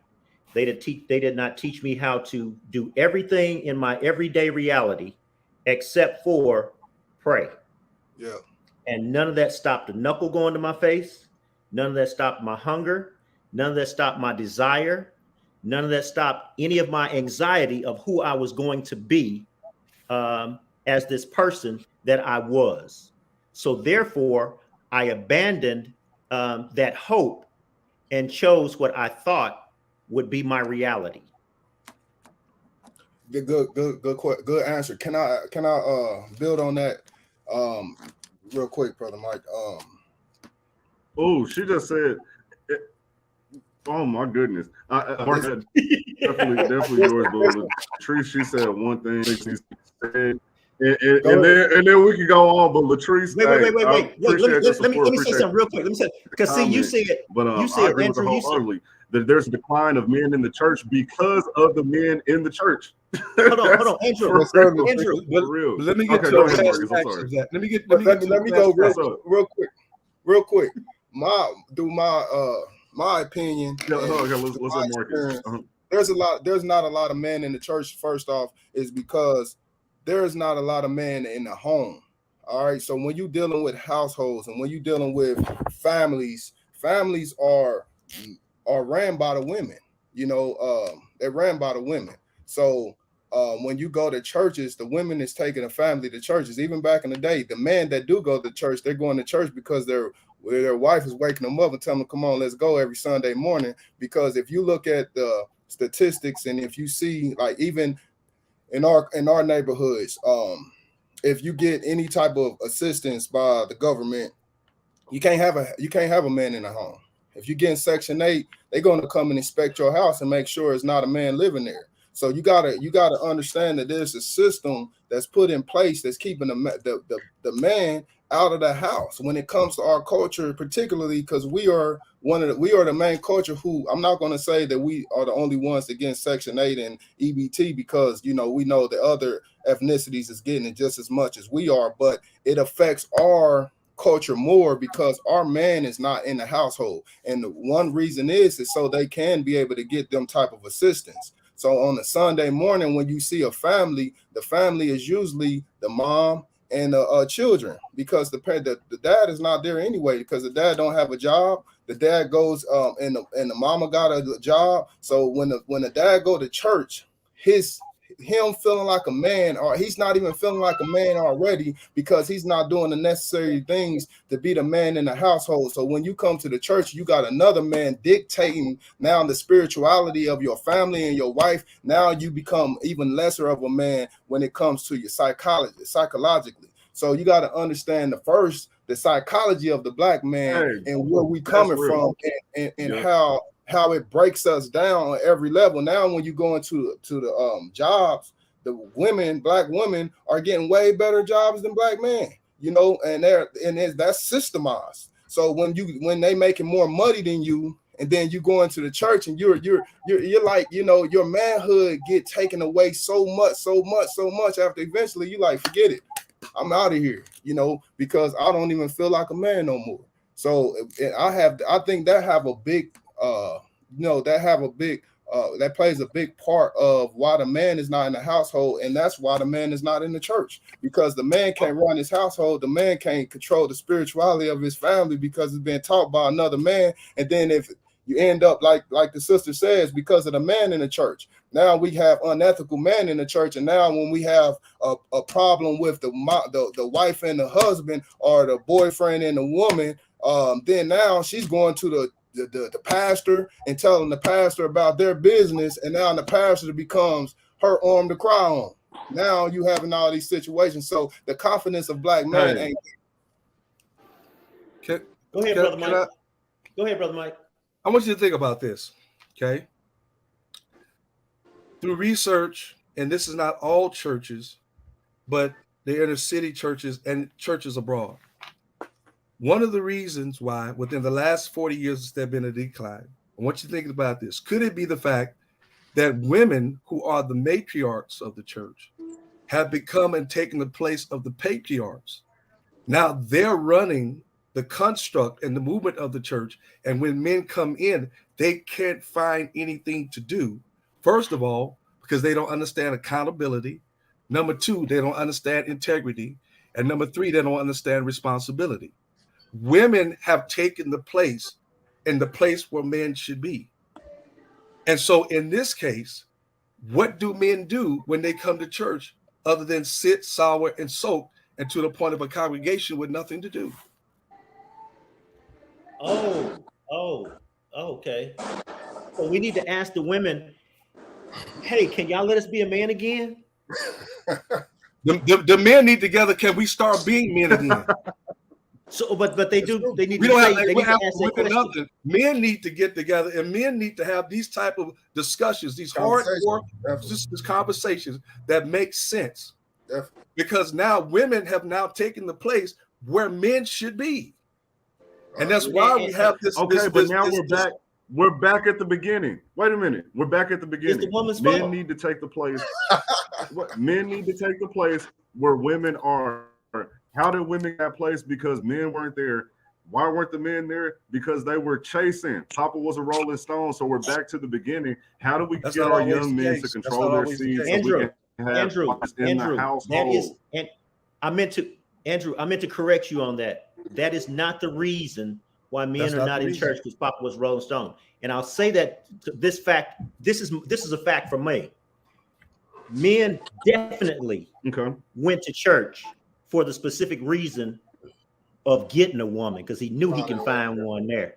They did not teach me how to do everything in my everyday reality except for pray. Yeah. And none of that stopped the knuckle going to my face. None of that stopped my hunger. None of that stopped my desire. None of that stopped any of my anxiety of who I was going to be as this person that I was. So therefore, I abandoned that hope and chose what I thought would be my reality. Good answer. Can I build on that real quick, brother Mike? Oh, she just said, oh my goodness. Definitely yours, but Latrice, she said one thing. She said, and then we can go on, but Latrice, wait. Let me say something real quick. Let me say, because see, you said, I agree with her wholeheartedly that there's a decline of men in the church because of the men in the church. Hold on, Andrew. Real. Let me get to that. Let me go real quick. My opinion. Let's let Marcus. There's not a lot of men in the church. First off, is because there's not a lot of men in the home. All right. So when you're dealing with households and when you're dealing with families are ran by the women. They're ran by the women. So when you go to churches, the women is taking a family to churches. Even back in the day, the men that do go to church, they're going to church because their wife is waking them up and telling them, come on, let's go every Sunday morning. Because if you look at the statistics and if you see, like, even in our neighborhoods, if you get any type of assistance by the government, you can't have a man in the home. If you get in Section 8, they're going to come and inspect your house and make sure it's not a man living there. So you gotta understand that there's a system that's put in place that's keeping the man out of the house when it comes to our culture, particularly because we are the main culture who, I'm not going to say that we are the only ones against Section 8 and EBT, because we know the other ethnicities is getting it just as much as we are, but it affects our culture more because our man is not in the household, and the one reason is so they can be able to get them type of assistance. So on a Sunday morning, when you see a family, the family is usually the mom and the children, because the dad is not there anyway, because the dad don't have a job. The dad goes and the mama got a job. So when the dad go to church, him feeling like a man, or he's not even feeling like a man already, because he's not doing the necessary things to be the man in the household. So when you come to the church, you got another man dictating now the spirituality of your family and your wife. Now you become even lesser of a man when it comes to your psychologically. So you got to understand the psychology of the black man, and where we coming from, and how it breaks us down on every level. Now, when you go into the jobs, black women are getting way better jobs than black men, and that's systemized. So when they making more money than you, and then you go into the church and you're like, your manhood get taken away so much after eventually you like, forget it, I'm out of here, because I don't even feel like a man no more. So I think that have a big that plays a big part of why the man is not in the household, and that's why the man is not in the church, because the man can't run his household. The man can't control the spirituality of his family because it's been taught by another man. And then if you end up like the sister says, because of the man in the church, now we have unethical men in the church. And now when we have a problem with the wife and the husband, or the boyfriend and the woman, then now she's going to the pastor and telling the pastor about their business, and now the pastor becomes her arm to cry on. Now you having all these situations. So the confidence of black men ain't. Go ahead, brother Mike. Go ahead, brother Mike. I want you to think about this, okay? Through research, and this is not all churches, but the inner city churches and churches abroad. One of the reasons why within the last 40 years there's been a decline, I want you to think about this. Could it be the fact that women who are the matriarchs of the church have become and taken the place of the patriarchs? Now they're running the construct and the movement of the church. And when men come in, they can't find anything to do. First of all, because they don't understand accountability. Number two, they don't understand integrity. And number three, they don't understand responsibility. Women have taken the place where men should be. And so in this case, what do men do when they come to church other than sit, sour, and soak, and to the point of a congregation with nothing to do? Okay. So we need to ask the women, hey, can y'all let us be a man again? The men need together. Can we start being men again? So, but they do. They need we to don't say, have, they we need have to ask to that question. nothing. Men need to get together, and men need to have these type of discussions, these hardcore conversations that make sense. Definitely. Because now women have now taken the place where men should be, and that's why we have this. We're back at the beginning. Wait a minute. We're back at the beginning. It's the woman's Men fault. need to take the place. Men need to take the place where women are. How did women get place? Because men weren't there. Why weren't the men there? Because they were chasing. Papa was a Rolling Stone. So we're back to the beginning. How do we get our young men to control their seeds? Andrew, the household? I meant to correct you on that. That is not the reason why men are not in church, because Papa was Rolling Stone. And I'll say that this fact, this is a fact for me. Men definitely went to church for the specific reason of getting a woman, because he knew he can find one there.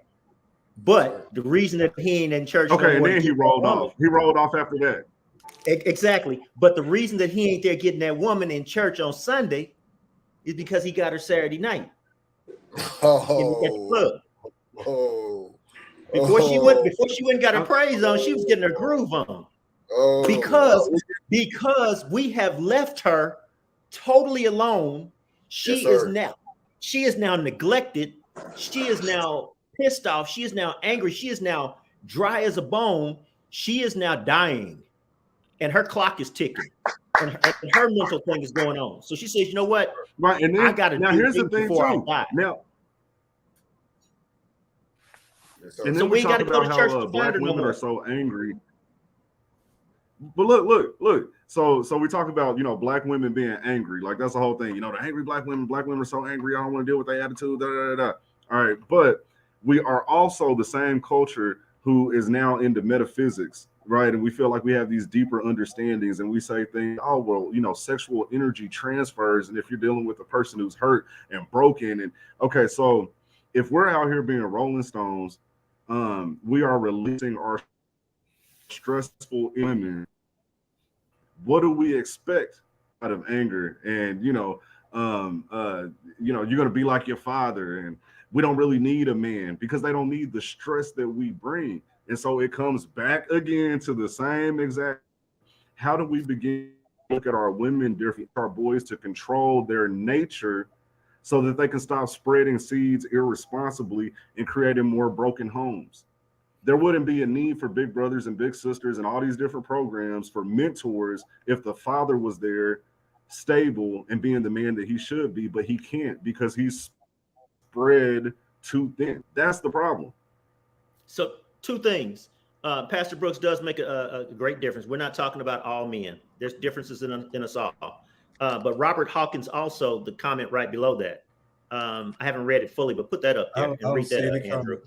But the reason that he ain't in church, and then he rolled off. He rolled off after that. Exactly. But the reason that he ain't there getting that woman in church on Sunday is because he got her Saturday night. At the club. Before she went and got her praise on, she was getting her groove on. Oh, because we have left her totally alone. She is now neglected. She is now pissed off. She is now angry. She is now dry as a bone. She is now dying, and her clock is ticking, and her mental thing is going on. So she says, "You know what? Right, and then I got to now do here's the things thing before I too. die." Now, and So then we we ain't talk got to go about to church how to black find her no women are more. so angry. But look. So we talk about, you know, black women being angry. Like, that's the whole thing. You know, the angry black women are so angry. I don't want to deal with their attitude. Da, da, da, da. All right. But we are also the same culture who is now into metaphysics, right? And we feel like we have these deeper understandings, and we say things, oh, well, you know, sexual energy transfers. And if you're dealing with a person who's hurt and broken, and okay, so if we're out here being Rolling Stones, we are releasing our stressful women. What do we expect out of anger? And you're gonna be like your father, and we don't really need a man because they don't need the stress that we bring. And so it comes back again to the same exact. How do we begin to look at our women different, our boys to control their nature so that they can stop spreading seeds irresponsibly and creating more broken homes? There wouldn't be a need for big brothers and big sisters and all these different programs for mentors if the father was there, stable and being the man that he should be, but he can't because he's spread too thin. That's the problem. So two things. Pastor Brooks does make a great difference. We're not talking about all men. There's differences in us all. But Robert Hawkins also, the comment right below that. I haven't read it fully, but put that up there and read that, Andrew.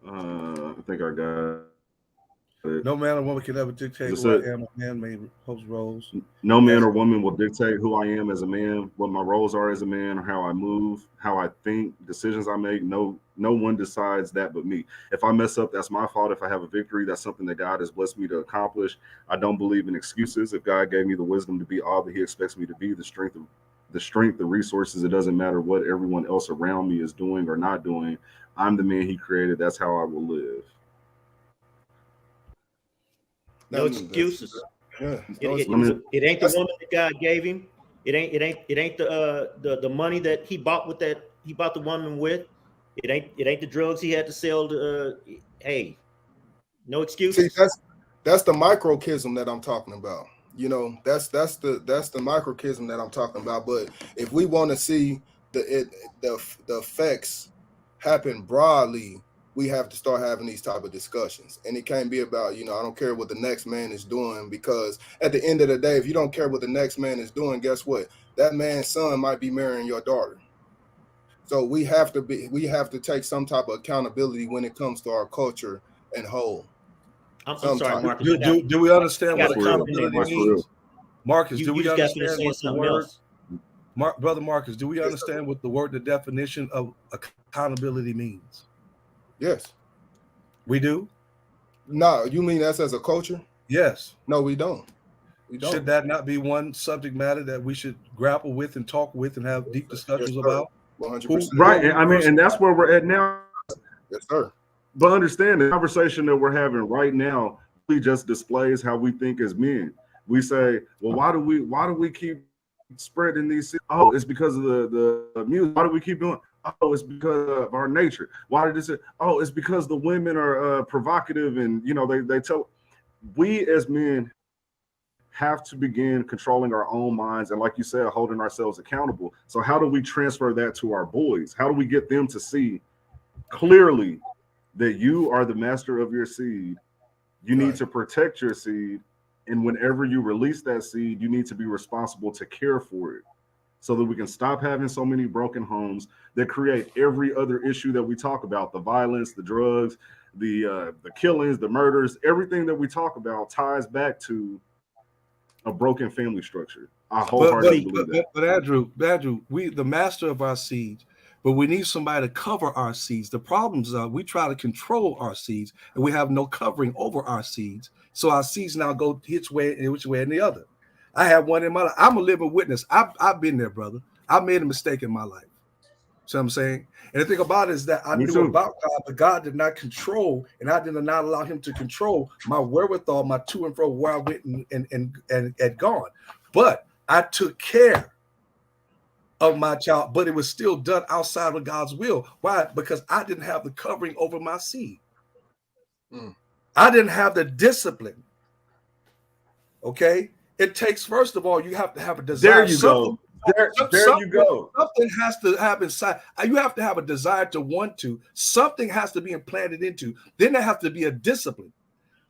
I think I got it. No man or woman can ever dictate who I am. A man may host roles. No man or woman will dictate who I am as a man, what my roles are as a man, or how I move, how I think, decisions I make. No one decides that but me. If I mess up, that's my fault. If I have a victory, that's something that God has blessed me to accomplish. I don't believe in excuses. If God gave me the wisdom to be all that he expects me to be, the strength, the resources, it doesn't matter what everyone else around me is doing or not doing. I'm the man he created. That's how I will live. No excuses. Yeah, it ain't the woman that God gave him. It ain't the money that he bought the woman with. It ain't the drugs he had to sell to. Hey, no excuses. See, that's the microcosm that I'm talking about. You know, that's the microcosm that I'm talking about. But if we want to see the effects happen broadly, we have to start having these type of discussions. And it can't be about, I don't care what the next man is doing, because at the end of the day, if you don't care what the next man is doing, guess what? That man's son might be marrying your daughter. So we have to take some type of accountability when it comes to our culture and whole. I'm sorry, Marcus. Do we understand what accountability means? Marcus, do we understand what the word? Brother Marcus, do we understand what the definition of accountability means? Yes. We do? No, you mean us as a culture? Yes. No, we don't. Should that not be one subject matter that we should grapple with and talk with and have deep discussions about? 100%. Right. I mean, and that's where we're at now. Yes, sir. But understand, the conversation that we're having right now really just displays how we think as men. We say, well, why do we keep spreading these? Oh, it's because of the music. Why do we keep doing? Oh, it's because of our nature. Why did this? Oh, it's because the women are provocative, and they tell. We as men have to begin controlling our own minds, and like you said, holding ourselves accountable. So how do we transfer that to our boys? How do we get them to see clearly that you are the master of your seed? You need to protect your seed, and whenever you release that seed, you need to be responsible to care for it, so that we can stop having so many broken homes that create every other issue that we talk about: the violence, the drugs, the killings, the murders. Everything that we talk about ties back to a broken family structure. I wholeheartedly believe that. But Andrew, we the master of our seeds, but we need somebody to cover our seeds. The problems are we try to control our seeds, and we have no covering over our seeds. So our seeds now go which way and the other. I have one in my life. I'm a living witness. I've been there, brother. I made a mistake in my life. See what I'm saying? And the thing about it is that I Me knew too. about God, but God did not control, and I did not allow him to control my wherewithal, my to and fro, where I went and had gone. But I took care of my child, but it was still done outside of God's will. Why? Because I didn't have the covering over my seed. I didn't have the discipline. Okay? It takes, first of all, you have to have a desire. There you go. There you go. Something has to happen inside. You have to have a desire to want to. Something has to be implanted into. Then there has to be a discipline.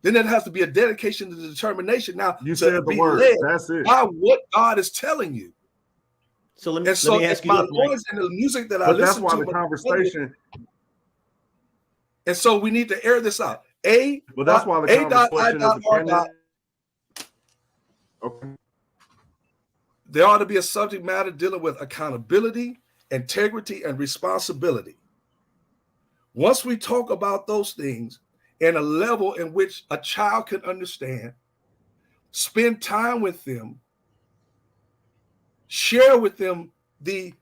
Then there has to be a dedication to the determination. Now, You to said the be word. led That's it. by what God is telling you. So let me And so ask it's you my this, Mike. noise and the music that I But that's listen why to. the conversation. And so we need to air this out. But that's why the conversation is dependent. Okay. There ought to be a subject matter dealing with accountability, integrity, and responsibility. Once we talk about those things in a level in which a child can understand, spend time with them, share with them the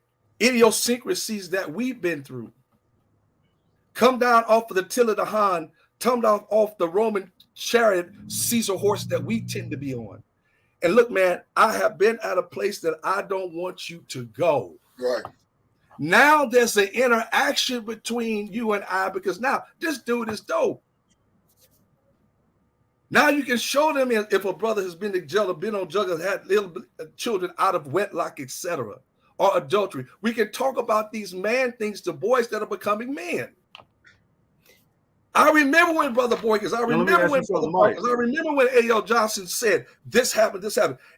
idiosyncrasies that we've been through, come down off of the till of the Han, come down off the Roman chariot, Caesar horse that we tend to be on. And look, man, I have been at a place that I don't want you to go. Right. Now there's an interaction between you and I, because now this dude is dope. Now you can show them if a brother has been to jail or been on drugs, had little children out of wedlock, etc., or adultery. We can talk about these man things to boys that are becoming men. I remember when Brother Boykins, I remember when Brother Boykins, I remember when A.L. Johnson said, this happened.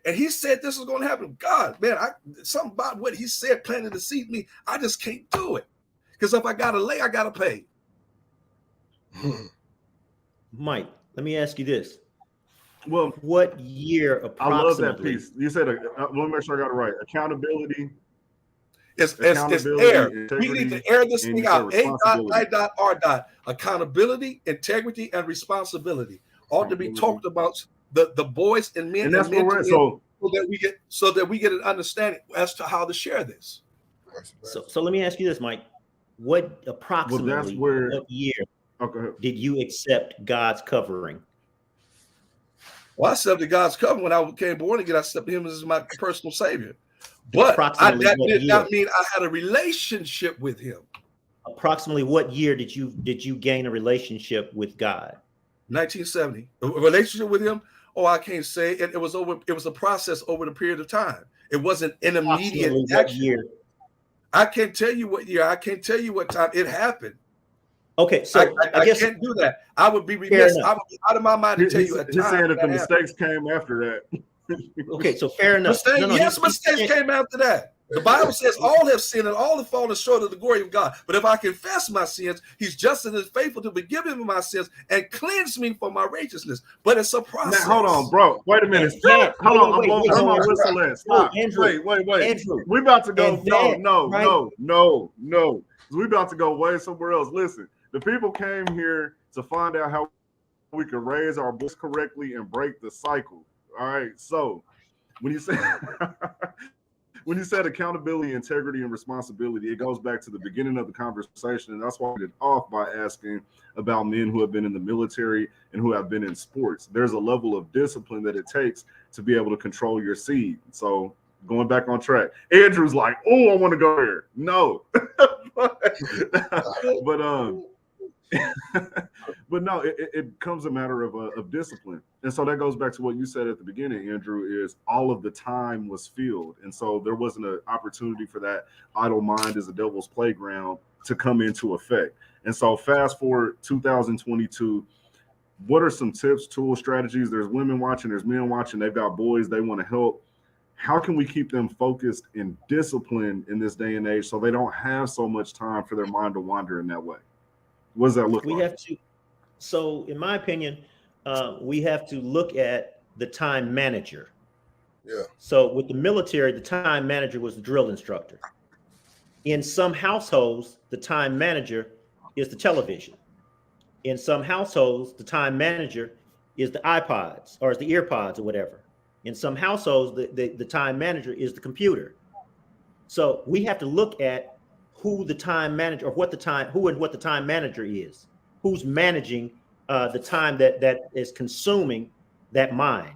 And he said this is going to happen. God, man, something about what he said planted the seed in me. I just can't do it. Because if I got to lay, I got to pay. Mike, let me ask you this. Well, what year approximately? I love that piece. You said, let me make sure I got it right. Accountability. It's air. We need to air this thing out. A.I.R. Accountability, integrity, and responsibility ought to be talked about. The boys and men, and that's where we're at. So that we get an understanding as to how to share this. So let me ask you this, Mike. What approximately what year did you accept God's covering? Well, I accepted God's covering when I became born again. I accepted Him as my personal Savior. But that did not mean I had a relationship with Him. Approximately what year did you gain a relationship with God? 1970. A relationship with Him? Oh, I can't say. It was a process over the period of time. It wasn't an immediate action. Year? I can't tell you what year. I can't tell you what time it happened. Okay, so I guess, can't do that. I would be remiss. I would be out of my mind to tell you a time. He's saying that the mistakes came after that. Okay, so fair enough. Mistakes came after that. The Bible says all have sinned and all have fallen short of the glory of God. But if I confess my sins, He's just and faithful to forgive me my sins and cleanse me from my righteousness. But it's a process. Now, hold on, bro. Wait a minute. Hold on. I'm on whistle at. Stop. Wait. Andrew, we about to go. No. We about to go way somewhere else. Listen, the people came here to find out how we can raise our voice correctly and break the cycle. All right. So when you said accountability, integrity, and responsibility, it goes back to the beginning of the conversation. And that's why we did off by asking about men who have been in the military and who have been in sports. There's a level of discipline that it takes to be able to control your seed. So going back on track, Andrew's like, oh, I want to go there. No. but no, it comes a matter of discipline. And so that goes back to what you said at the beginning, Andrew, is all of the time was filled. And so there wasn't an opportunity for that idle mind as a devil's playground to come into effect. And so fast forward 2022, what are some tips, tools, strategies? There's women watching, there's men watching, they've got boys, they want to help. How can we keep them focused and disciplined in this day and age so they don't have so much time for their mind to wander in that way? What does that look like? So in my opinion, we have to look at the time manager. Yeah. So with the military, the time manager was the drill instructor. In some households, the time manager is the television. In some households, the time manager is the iPods or is the earpods or whatever. In some households, the time manager is the computer. So we have to look at who the time manager, or what the time manager is, who's managing the time that is consuming that mind.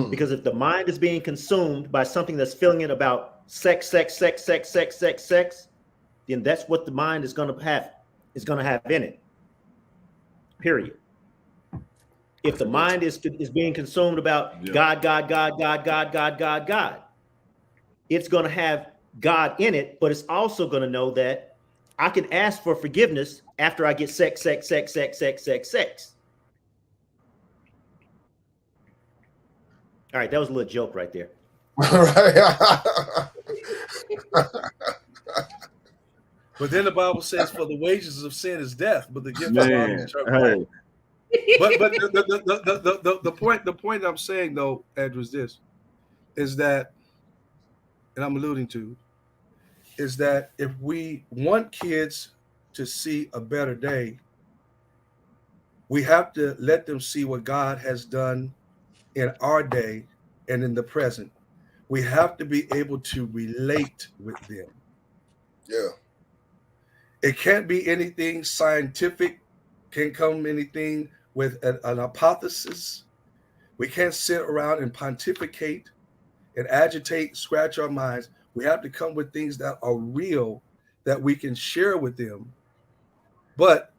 Because if the mind is being consumed by something that's filling it about sex, then that's what the mind is going to have in it. Period. If the mind is being consumed about God, it's going to have God in it, but it's also going to know that I can ask for forgiveness after I get sex. All right, that was a little joke right there. But then the Bible says, "For the wages of sin is death, but the gift of God is eternal life." But the point I'm saying though, Andrew, is that, and I'm alluding to, is that if we want kids to see a better day, we have to let them see what God has done in our day and in the present. We have to be able to relate with them. Yeah. It can't be anything scientific, can't come anything with an hypothesis. We can't sit around and pontificate and agitate, scratch our minds. We have to come with things that are real that we can share with them. But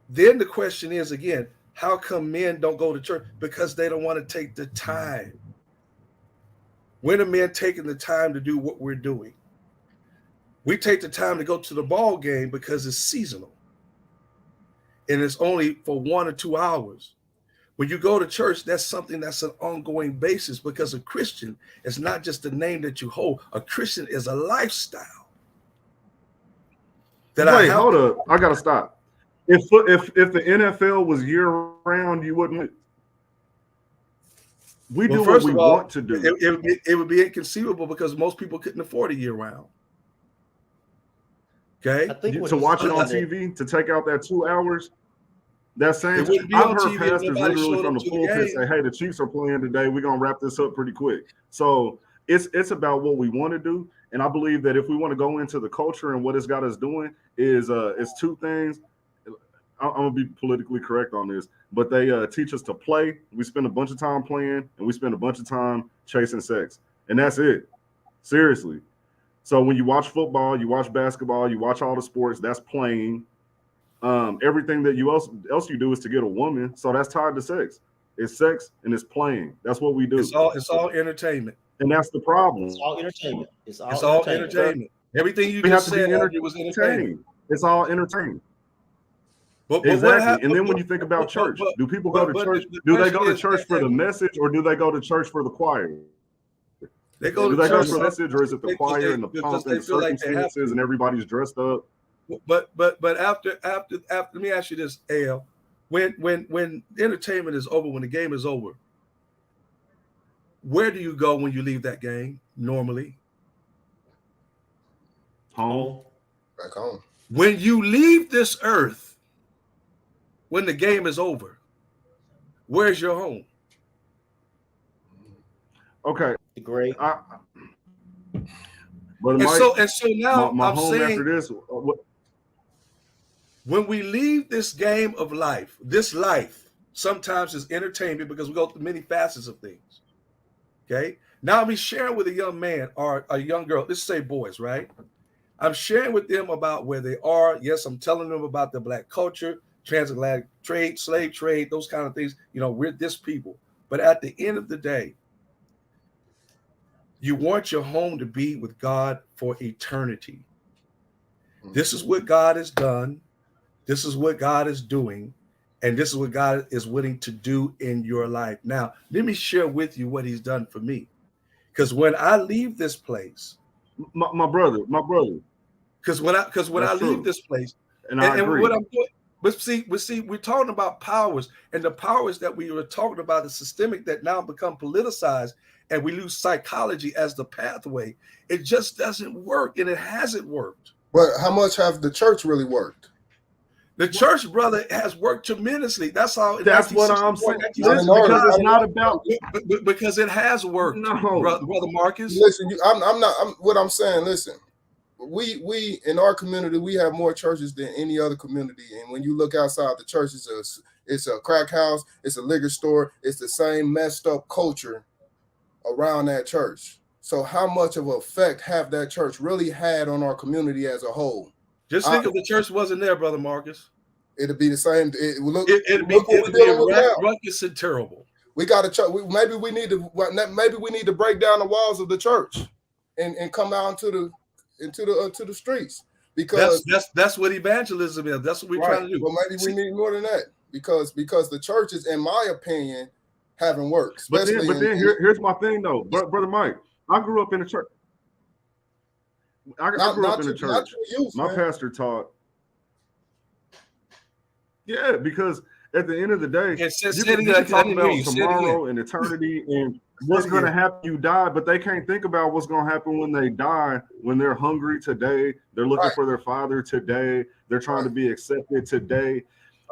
then the question is, again, how come men don't go to church? Because they don't want to take the time. When are men taking the time to do what we're doing? We take the time to go to the ball game because it's seasonal. And it's only for 1 or 2 hours. When you go to church, that's something that's an ongoing basis, because a Christian is not just a name that you hold. A Christian is a lifestyle. Hold up. I got to stop. If the NFL was year round, you wouldn't. We do what we want to do. It would be inconceivable because most people couldn't afford a year round. Okay, to watch it on TV, to take out that 2 hours, that same. I've heard pastors literally from the pulpit say, "Hey, the Chiefs are playing today. We're gonna wrap this up pretty quick." So it's about what we want to do, and I believe that if we want to go into the culture and what it's got us doing is two things. I'm gonna be politically correct on this, but they teach us to play. We spend a bunch of time playing, and we spend a bunch of time chasing sex, and that's it. Seriously. So when you watch football, you watch basketball, you watch all the sports, that's playing. Everything that else you do is to get a woman. So that's tied to sex. It's sex and it's playing. That's what we do. It's all entertainment. And that's the problem. It's all entertainment. It's all entertainment. Everything you just said was entertainment. It's all entertainment. But exactly. And then when you think about church, do people go to church? Do they go to church for the message, or do they go to church for the choir? They go do to they church go for the message, or is it the choir and the pomp and the circumstances and everybody's dressed up? But after let me ask you this, Al. When entertainment is over, when the game is over, where do you go when you leave that game normally? Home. Back home. When you leave this earth, when the game is over, where's your home? Okay. Great. But so now my I'm home saying, after this. When we leave this game of life, this life sometimes is entertainment because we go through many facets of things. Okay. Now I'm sharing with a young man or a young girl. Let's say boys, right? I'm sharing with them about where they are. Yes, I'm telling them about the Black culture, transatlantic trade, slave trade, those kind of things. You know, we're this people. But at the end of the day, you want your home to be with God for eternity. This is what God has done. This is what God is doing. And this is what God is willing to do in your life. Now, let me share with you what he's done for me. Because when I leave this place, my brother. Because when I leave this place, and what I'm doing, but see, we're talking about powers, and the powers that we were talking about is systemic that now become politicized, and we lose psychology as the pathway. It just doesn't work, and it hasn't worked. But how much have the church really worked? The church, brother, has worked tremendously. That's how. That's what I'm saying. Because it's not about because it has worked. No, brother Marcus. Listen, I'm not. What I'm saying. Listen, we in our community, we have more churches than any other community. And when you look outside the church, it's a crack house, it's a liquor store, it's the same messed up culture around that church. So how much of an effect have that church really had on our community as a whole? Just think if the church wasn't there, Brother Marcus. It'd be the same. It'd be ruckus and terrible. We got to maybe we need to break down the walls of the church and come out into the streets, because that's what evangelism is. That's what we're trying to do. Well, maybe we need more than that, because the churches, in my opinion, haven't worked. But then here's my thing though, Brother Mike. I grew up in a church. I grew up in a church. My pastor taught. Yeah, because at the end of the day, you can talk about tomorrow and eternity and what's going to happen when you die, but they can't think about what's going to happen when they die, when they're hungry today, they're looking for their father today, they're trying to be accepted today.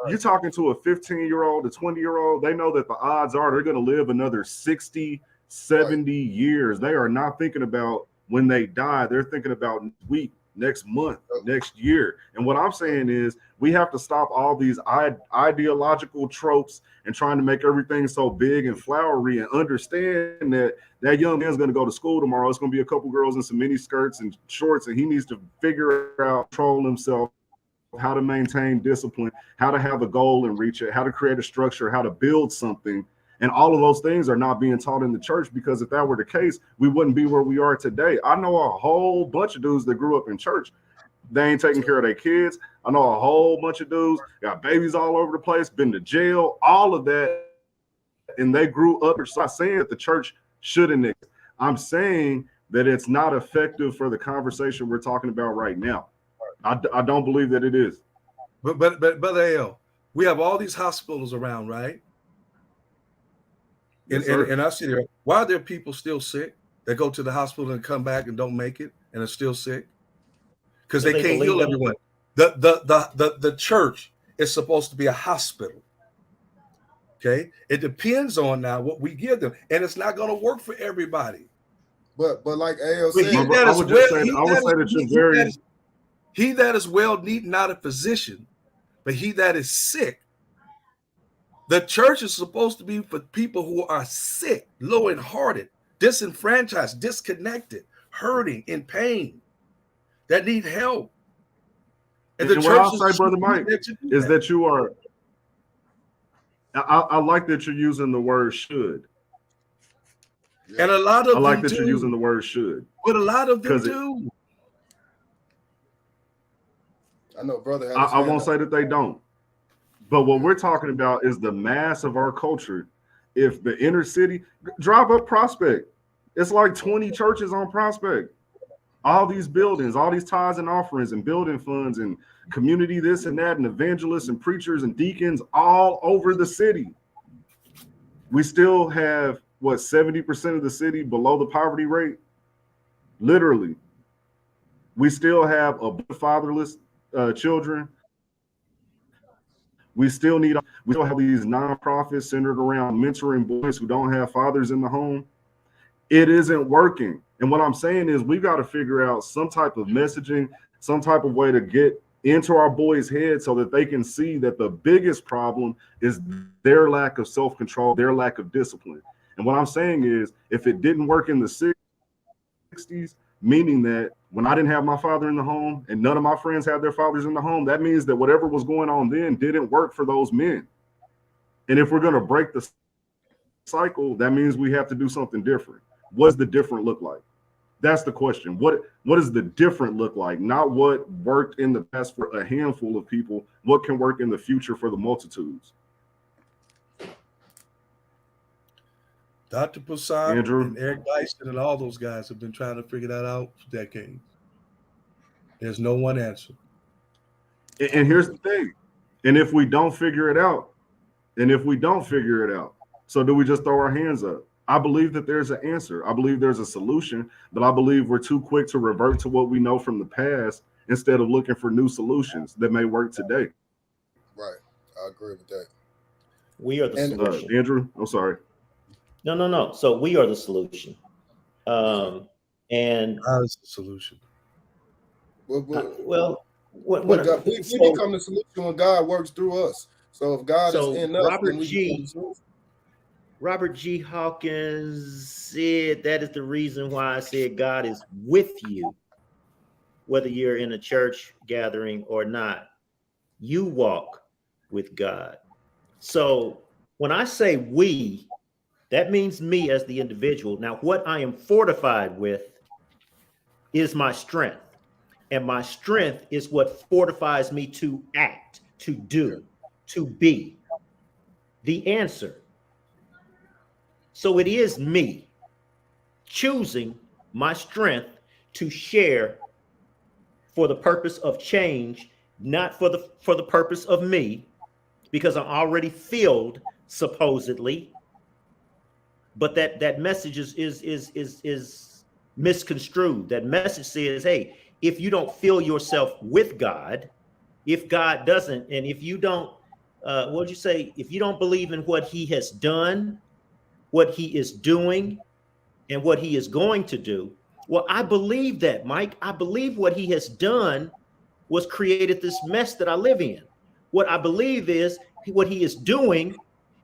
You're talking to a 15-year-old, a 20-year-old, they know that the odds are they're going to live another 60, 70 years. They are not thinking about when they die. They're thinking about next week, next month, next year. And what I'm saying is we have to stop all these ideological tropes and trying to make everything so big and flowery, and understand that that young man's going to go to school tomorrow. It's going to be a couple girls in some mini skirts and shorts, and he needs to figure out, control himself, how to maintain discipline, how to have a goal and reach it, how to create a structure, how to build something. And all of those things are not being taught in the church, because if that were the case, we wouldn't be where we are today. I know a whole bunch of dudes that grew up in church. They ain't taking care of their kids. I know a whole bunch of dudes got babies all over the place, been to jail, all of that. And they grew up. I'm not saying that the church shouldn't exist. I'm saying that it's not effective for the conversation we're talking about right now. I don't believe that it is. But Brother L, we have all these hospitals around, right? And I see there, why are there people still sick that go to the hospital and come back and don't make it and are still sick? Because they can't heal everyone. The church is supposed to be a hospital. Okay, it depends on now what we give them, and it's not going to work for everybody. But like AL said, he that is well need not a physician, but he that is sick. The church is supposed to be for people who are sick, low and hearted, disenfranchised, disconnected, hurting, in pain, that need help. And the church, what I'll say, Brother Mike, is that you are. I like that you're using the word should. And a lot of I like that you're using the word should. But a lot of them do. I know, brother. I won't say that they don't. But what we're talking about is the mass of our culture. If the inner city, drive up Prospect, it's like 20 churches on Prospect. All these buildings, all these tithes and offerings and building funds and community this and that and evangelists and preachers and deacons all over the city. We still have, 70% of the city below the poverty rate? Literally. We still have fatherless children. We still have these nonprofits centered around mentoring boys who don't have fathers in the home. It isn't working. And what I'm saying is we've got to figure out some type of messaging, some type of way to get into our boys' heads so that they can see that the biggest problem is their lack of self-control, their lack of discipline. And what I'm saying is if it didn't work in the 60s, meaning that when I didn't have my father in the home and none of my friends had their fathers in the home, that means that whatever was going on then didn't work for those men. And if we're going to break the cycle, that means we have to do something different. What does the different look like? That's the question. What does the different look like? Not what worked in the past for a handful of people. What can work in the future for the multitudes? Dr. Poussin and Eric Dyson and all those guys have been trying to figure that out for decades. There's no one answer. And here's the thing. And if we don't figure it out, so do we just throw our hands up? I believe that there's an answer. I believe there's a solution, but I believe we're too quick to revert to what we know from the past instead of looking for new solutions that may work today. Right. I agree with that. We are the solution. Andrew, I'm sorry. No. So we are the solution. And how is the solution? Well, we become the solution when God works through us. So if God is in us, then we become the solution. Robert G. Hawkins said that is the reason why I said God is with you, whether you're in a church gathering or not. You walk with God. So when I say we, that means me as the individual. Now, what I am fortified with is my strength. And my strength is what fortifies me to act, to do, to be the answer. So it is me choosing my strength to share for the purpose of change, not for the purpose of me, because I'm already filled, supposedly. But that message is misconstrued. That message says, hey, if you don't fill yourself with God, if God doesn't, and if you don't, what'd you say? If you don't believe in what he has done, what he is doing, and what he is going to do. Well, I believe that, Mike. I believe what he has done was created this mess that I live in. What I believe is what he is doing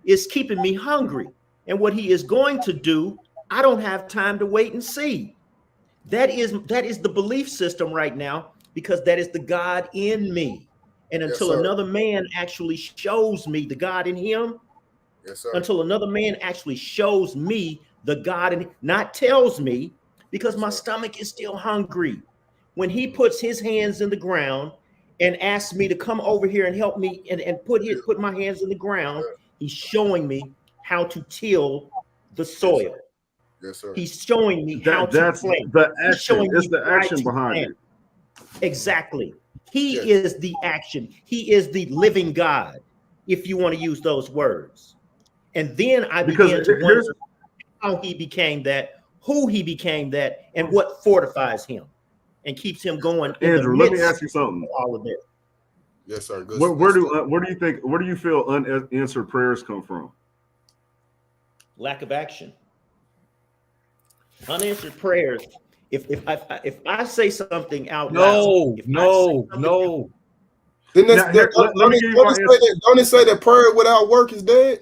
is keeping me hungry. And what he is going to do, I don't have time to wait and see. That is the belief system right now, because that is the God in me. And until another man actually shows me the God in him, until another man actually shows me the God and not tells me, because my stomach is still hungry. When he puts his hands in the ground and asks me to come over here and help me and put my hands in the ground, he's showing me how to till the soil. Yes, sir. He's showing me how to plant. The action. It's the action behind it. Exactly. He is the action. He is the living God, if you want to use those words. And then I began to wonder how he became that, who he became that, and what fortifies him and keeps him going. Andrew, let me ask you something. All of this. Yes, sir. Good. Where do you feel unanswered prayers come from? Lack of action. Unanswered prayers. If I say something out loud, no. Then don't it say that prayer without work is dead?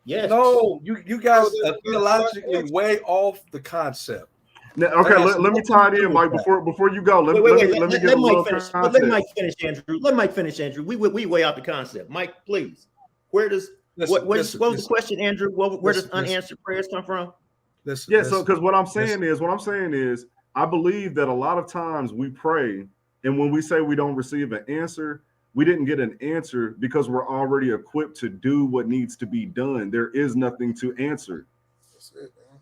Yes. No, you guys are theologically way off the concept. Now, okay, let me tie it in, Mike. Before you go, let me get a little context. Let Mike finish, Andrew. Let Mike finish, Andrew. We way out the concept. Mike, please. Where does what was the question, Andrew? Where does unanswered prayers come from? So because what I'm saying is, I believe that a lot of times we pray, and when we say we don't receive an answer, we didn't get an answer because we're already equipped to do what needs to be done. There is nothing to answer. That's it, man.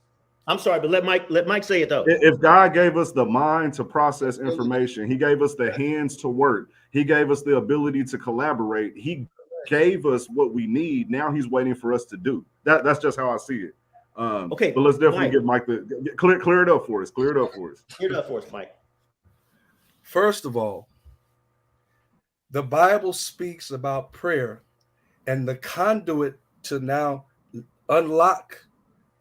I'm sorry, but let Mike say it though. If God gave us the mind to process information, he gave us the hands to work, he gave us the ability to collaborate, he gave us what we need. Now he's waiting for us to do. That's just how I see it. Okay, but let's definitely Mike, give Mike the clear it up for us. Clear it up for us, Mike. First of all, the Bible speaks about prayer, and the conduit to now unlock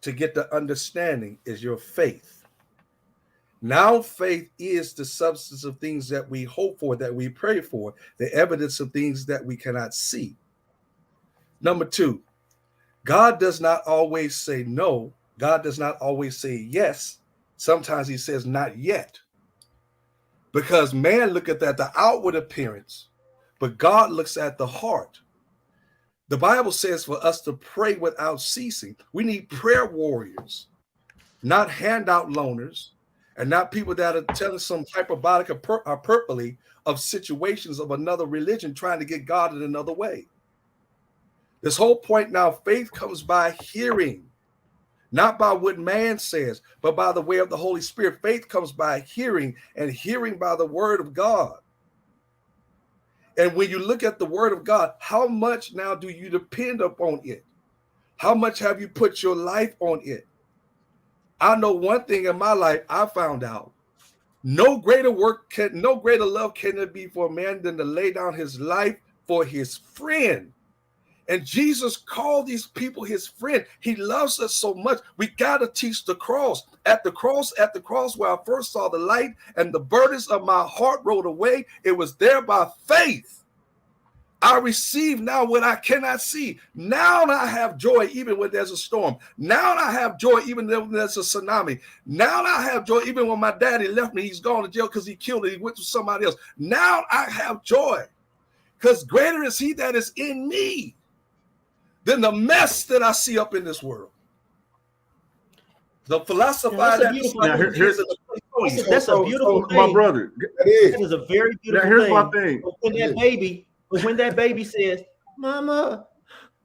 to get the understanding is your faith. Now faith is the substance of things that we hope for, that we pray for, the evidence of things that we cannot see. Number two, God does not always say no. God does not always say yes. Sometimes he says not yet. Because man looketh at the outward appearance, but God looks at the heart. The Bible says for us to pray without ceasing. We need prayer warriors, not handout loners, and not people that are telling some hyperbolic or hyperbole of situations of another religion trying to get God in another way. This whole point now, faith comes by hearing, not by what man says, but by the way of the Holy Spirit. Faith comes by hearing, and hearing by the word of God. And when you look at the word of God, how much now do you depend upon it? How much have you put your life on it? I know one thing in my life I found out. No greater love can there be for a man than to lay down his life for his friend. And Jesus called these people his friend. He loves us so much. We got to teach the cross. At the cross where I first saw the light and the burdens of my heart rolled away, it was there by faith. I receive now what I cannot see. Now I have joy even when there's a storm. Now I have joy even when there's a tsunami. Now I have joy even when my daddy left me. He's gone to jail because he killed it. He went to somebody else. Now I have joy because greater is he that is in me than the mess that I see up in this world. The philosopher that's a beautiful thing. My brother, that is a very beautiful here's thing. My thing. But when that baby says, "Mama,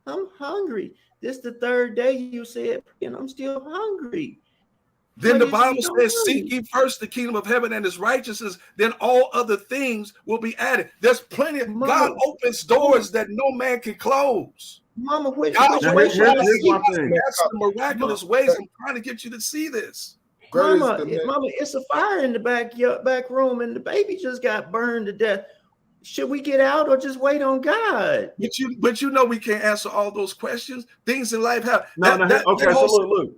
I'm hungry," this the third day you said, and I'm still hungry. Then the Bible says, "Seek ye first the kingdom of heaven and his righteousness, then all other things will be added." There's plenty of God opens doors that no man can close. Mama, here's the miraculous ways. I'm trying to get you to see this. Mama, it's a fire in the back room, and the baby just got burned to death. Should we get out or just wait on God? But you know we can't answer all those questions. Things in life happen. Okay, so look.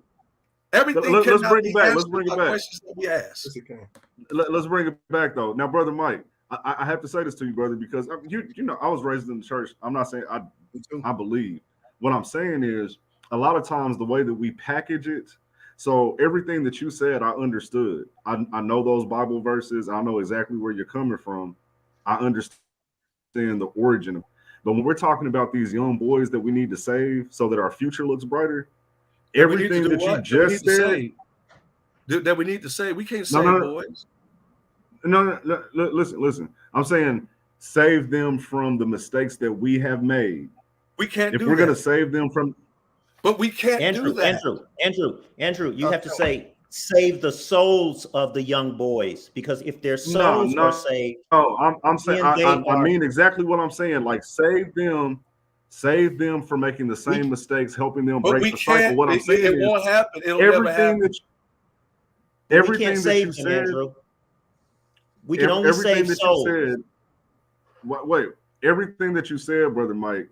Everything let's bring it back. Let's bring it back. Questions that we ask. Let's bring it back though. Now, Brother Mike, I have to say this to you, brother, because you know I was raised in the church. I'm not saying I believe. What I'm saying is a lot of times the way that we package it. So everything that you said, I understood. I know those Bible verses. I know exactly where you're coming from. I understand the origin. But when we're talking about these young boys that we need to save so that our future looks brighter, everything that you just said that we need to say, we can't save boys. No, listen. I'm saying save them from the mistakes that we have made. We can't do that. If we're going to save them from... But we can't do that. Andrew, you have to say, save the souls of the young boys, because if their souls are saved... No, I'm saying, I mean exactly what I'm saying. Like, save them from making the same mistakes, helping them break the cycle. What I'm saying it won't happen. It'll never happen. Everything that you said, Andrew. We can only save souls. Wait, everything that you said, Brother Mike,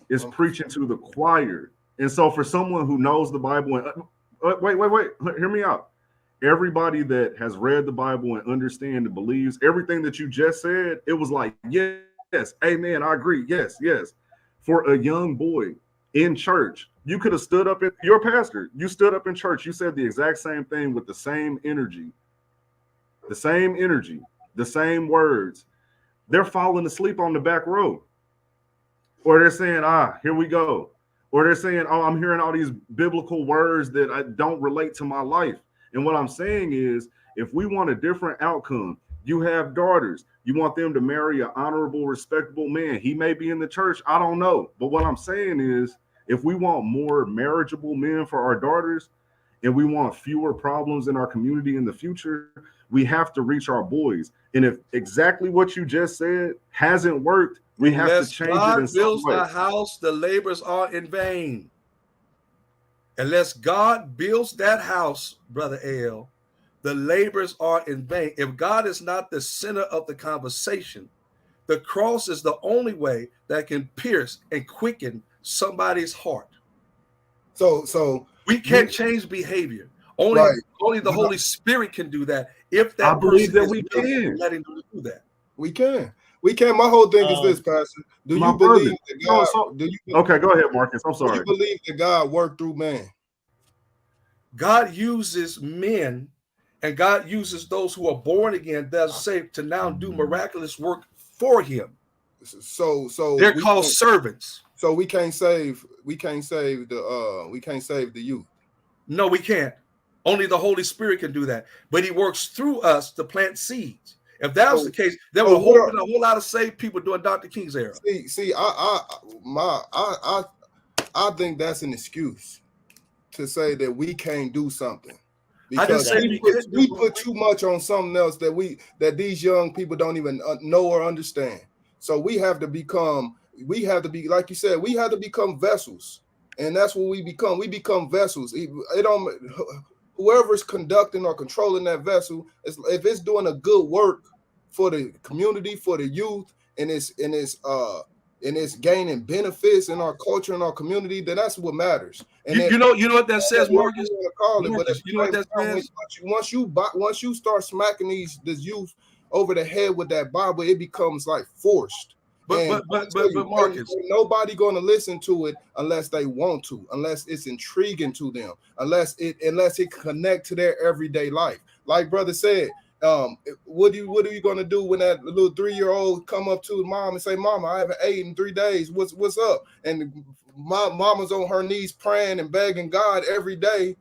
is preaching to the choir. And so for someone who knows the Bible, and wait, hear me out. Everybody that has read the Bible and understands and believes everything that you just said, it was like, yes, amen, I agree, yes. For a young boy in church, you could have stood up at your pastor. You stood up in church. You said the exact same thing with the same energy, the same words. They're falling asleep on the back row. Or they're saying, here we go. Or they're saying, I'm hearing all these biblical words that I don't relate to my life. And what I'm saying is, if we want a different outcome, you have daughters. You want them to marry an honorable, respectable man. He may be in the church. I don't know. But what I'm saying is, if we want more marriageable men for our daughters, and we want fewer problems in our community in the future, we have to reach our boys. And if exactly what you just said hasn't worked, we have to change it in some way. Unless God builds the house, the labors are in vain. Unless God builds that house, Brother L, the labors are in vain. If God is not the center of the conversation, the cross is the only way that can pierce and quicken somebody's heart. So we can't change behavior. Only the Holy Spirit can do that. If that I believe that we can. Letting them do that. We can. My whole thing is this, Pastor. Do you believe that God? Okay, go ahead, Marcus. I'm sorry. Do you believe that God worked through man? God uses men, and God uses those who are born again that are saved to now do miraculous work for Him. So they're called servants. So we can't save the youth. No, we can't. Only the Holy Spirit can do that. But He works through us to plant seeds. If that was the case, there would have been a whole lot of saved people during Dr. King's era. I think that's an excuse to say that we can't do something. Because we put too much on something else that these young people don't even know or understand. So we have to be, like you said, we have to become vessels. And that's what we become. We become vessels. Whoever's conducting or controlling that vessel, if it's doing a good work for the community, for the youth, and it's and it's gaining benefits in our culture and our community, then that's what matters. And you know what that says, Marcus? Marcus, You know what that says? Once you start smacking this youth over the head with that Bible, it becomes like forced. But Marcus, nobody going to listen to it unless they want to, unless it's intriguing to them, unless it connect to their everyday life. Like brother said, what are you going to do when that little 3-year-old come up to mom and say, "Mama, I haven't ate in 3 days. What's up?" And my mama's on her knees praying and begging God every day,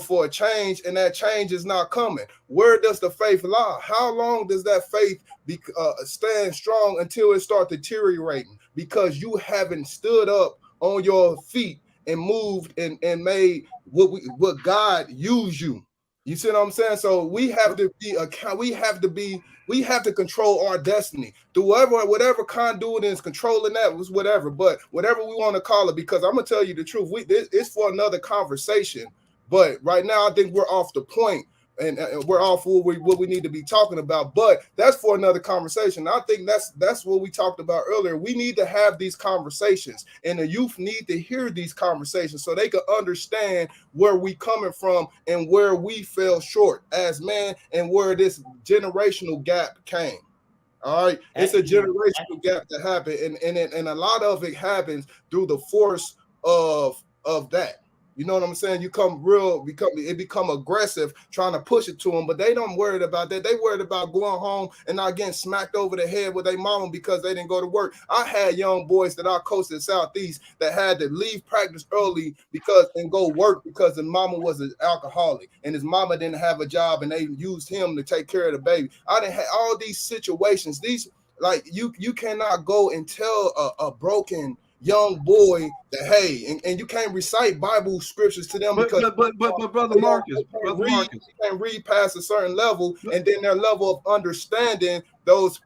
for a change, and that change is not coming. Where does the faith lie? How long does that faith stand strong until it starts deteriorating? Because you haven't stood up on your feet and moved and made what God used you. You see what I'm saying? So we have to control our destiny through whatever conduit is controlling that was whatever, but whatever we want to call it, because I'm gonna tell you the truth. It's for another conversation. But right now, I think we're off the point, and we're off what we need to be talking about. But that's for another conversation. I think that's what we talked about earlier. We need to have these conversations, and the youth need to hear these conversations so they can understand where we coming from and where we fell short as man, and where this generational gap came. All right, it's a generational gap that happened, and a lot of it happens through the force of that. You know what I'm saying? It become aggressive trying to push it to them, but they don't worry about that. They worried about going home and not getting smacked over the head with their mama because they didn't go to work. I had young boys that I coached in Southeast that had to leave practice early and go work because the mama was an alcoholic and his mama didn't have a job and they used him to take care of the baby. I didn't have all these situations. You cannot go and tell a broken young boy that, hey, and you can't recite Bible scriptures to them but brother Marcus, you can't read past a certain level, and then their level of understanding those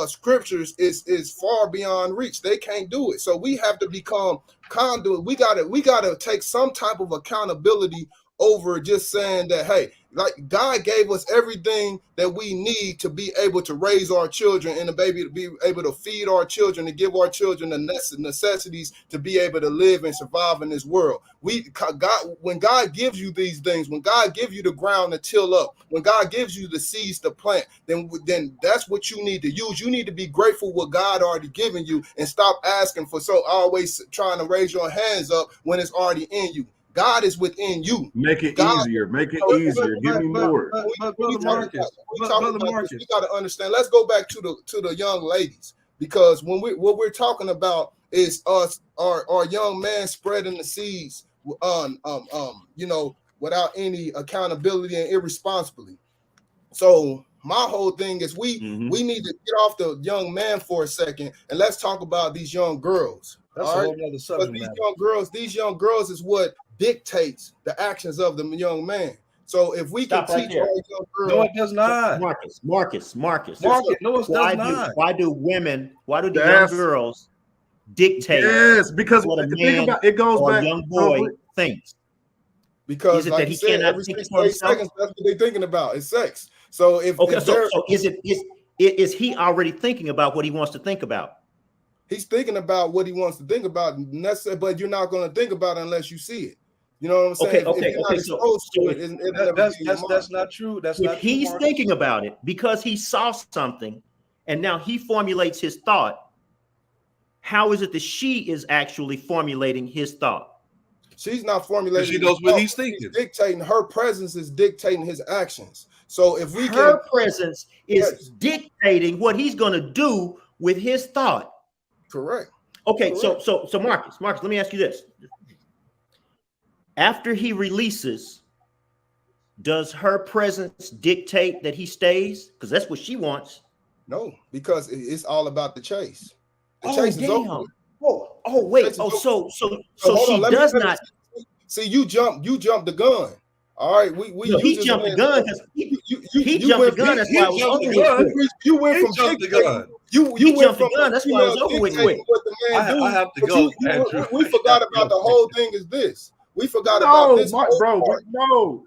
scriptures is far beyond reach. They can't do it. So we have to become conduit. We gotta take some type of accountability over just saying that, hey, like God gave us everything that we need to be able to raise our children and to be able to feed our children and give our children the necessities to be able to live and survive in this world. When God gives you these things, when God gives you the ground to till up, when God gives you the seeds to plant, then that's what you need to use. You need to be grateful what God already given you and stop asking for always trying to raise your hands up when it's already in you. God is within you. Make it easier. Make it easier. Give me more. Brother Marcus, we got to understand. Let's go back to the young ladies, because what we're talking about is us, our young man spreading the seeds, without any accountability and irresponsibly. So my whole thing is we need to get off the young man for a second and let's talk about these young girls. That's a whole other subject. These young girls is what dictates the actions of the young man. So if we can teach our young girls, no, it does not. Marcus. No, it does not. Why do the young girls dictate? Yes, because what a think man about it goes or back. a young boy thinks. Because is it like that he said, cannot think for himself? Seconds, that's what they're thinking about. It's sex. So is he already thinking about what he wants to think about? He's thinking about what he wants to think about, but you're not going to think about it unless you see it. You know what I'm saying? That's not true. That's not true. He's thinking about it because he saw something, and now he formulates his thought. How is it that she is actually formulating his thought? She's not formulating. She knows what he's thinking. He's dictating. Her presence is dictating his actions. So if her presence is dictating what he's going to do with his thought. Correct. Okay, Correct. So Marcus, let me ask you this. After he releases, does her presence dictate that he stays? Because that's what she wants. No, because it's all about the chase. The chase is over. Wait. So she does not. See, you jumped the gun. All right, he jumped the gun because he jumped the gun. That's why I was over with. You went from jumped the gun. You went from the gun. That's why I was over with. What the man do. I have to go. We forgot about the whole thing. Is this? We forgot about this, bro. No.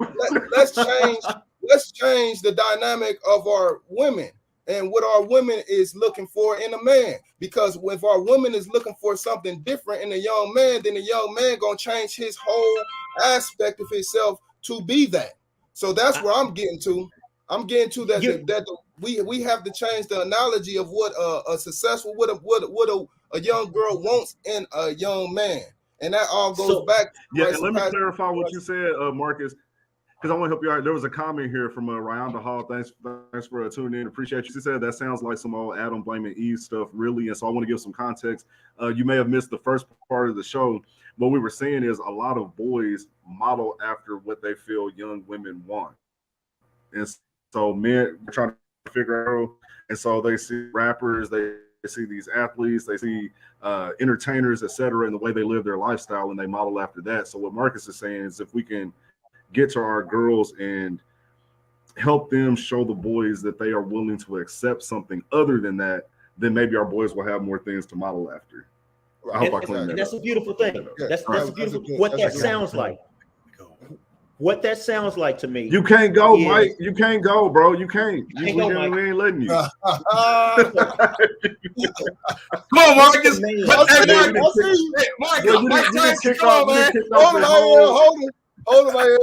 Let's change the dynamic of our women. and what our women is looking for in a man. Because if our woman is looking for something different in a young man, then the young man gonna change his whole aspect of himself to be that. So that's where I'm getting to. I'm getting to that we have to change the analogy of what a successful what a young girl wants in a young man, and that all goes back. Yeah, and let me clarify what you said, Marcus, because I want to help you out. There was a comment here from Ryanda Hall. Thanks for tuning in. Appreciate you. She said that sounds like some old Adam blaming Eve stuff, really. And so I want to give some context. You may have missed the first part of the show. What we were saying is a lot of boys model after what they feel young women want. And so men are trying to figure out, and so they see rappers, they see these athletes, they see entertainers, etc., and the way they live their lifestyle, and they model after that. So what Marcus is saying is if we can get to our girls and help them show the boys that they are willing to accept something other than that, then maybe our boys will have more things to model after. I hope I cleaned that up. That's a beautiful thing. That's a beautiful what that sounds like. What that sounds like to me. You can't go, Mike. You can't go, bro. You can't. We ain't letting you. Come on, Marcus. Marcus, come on, man. Hold on, man.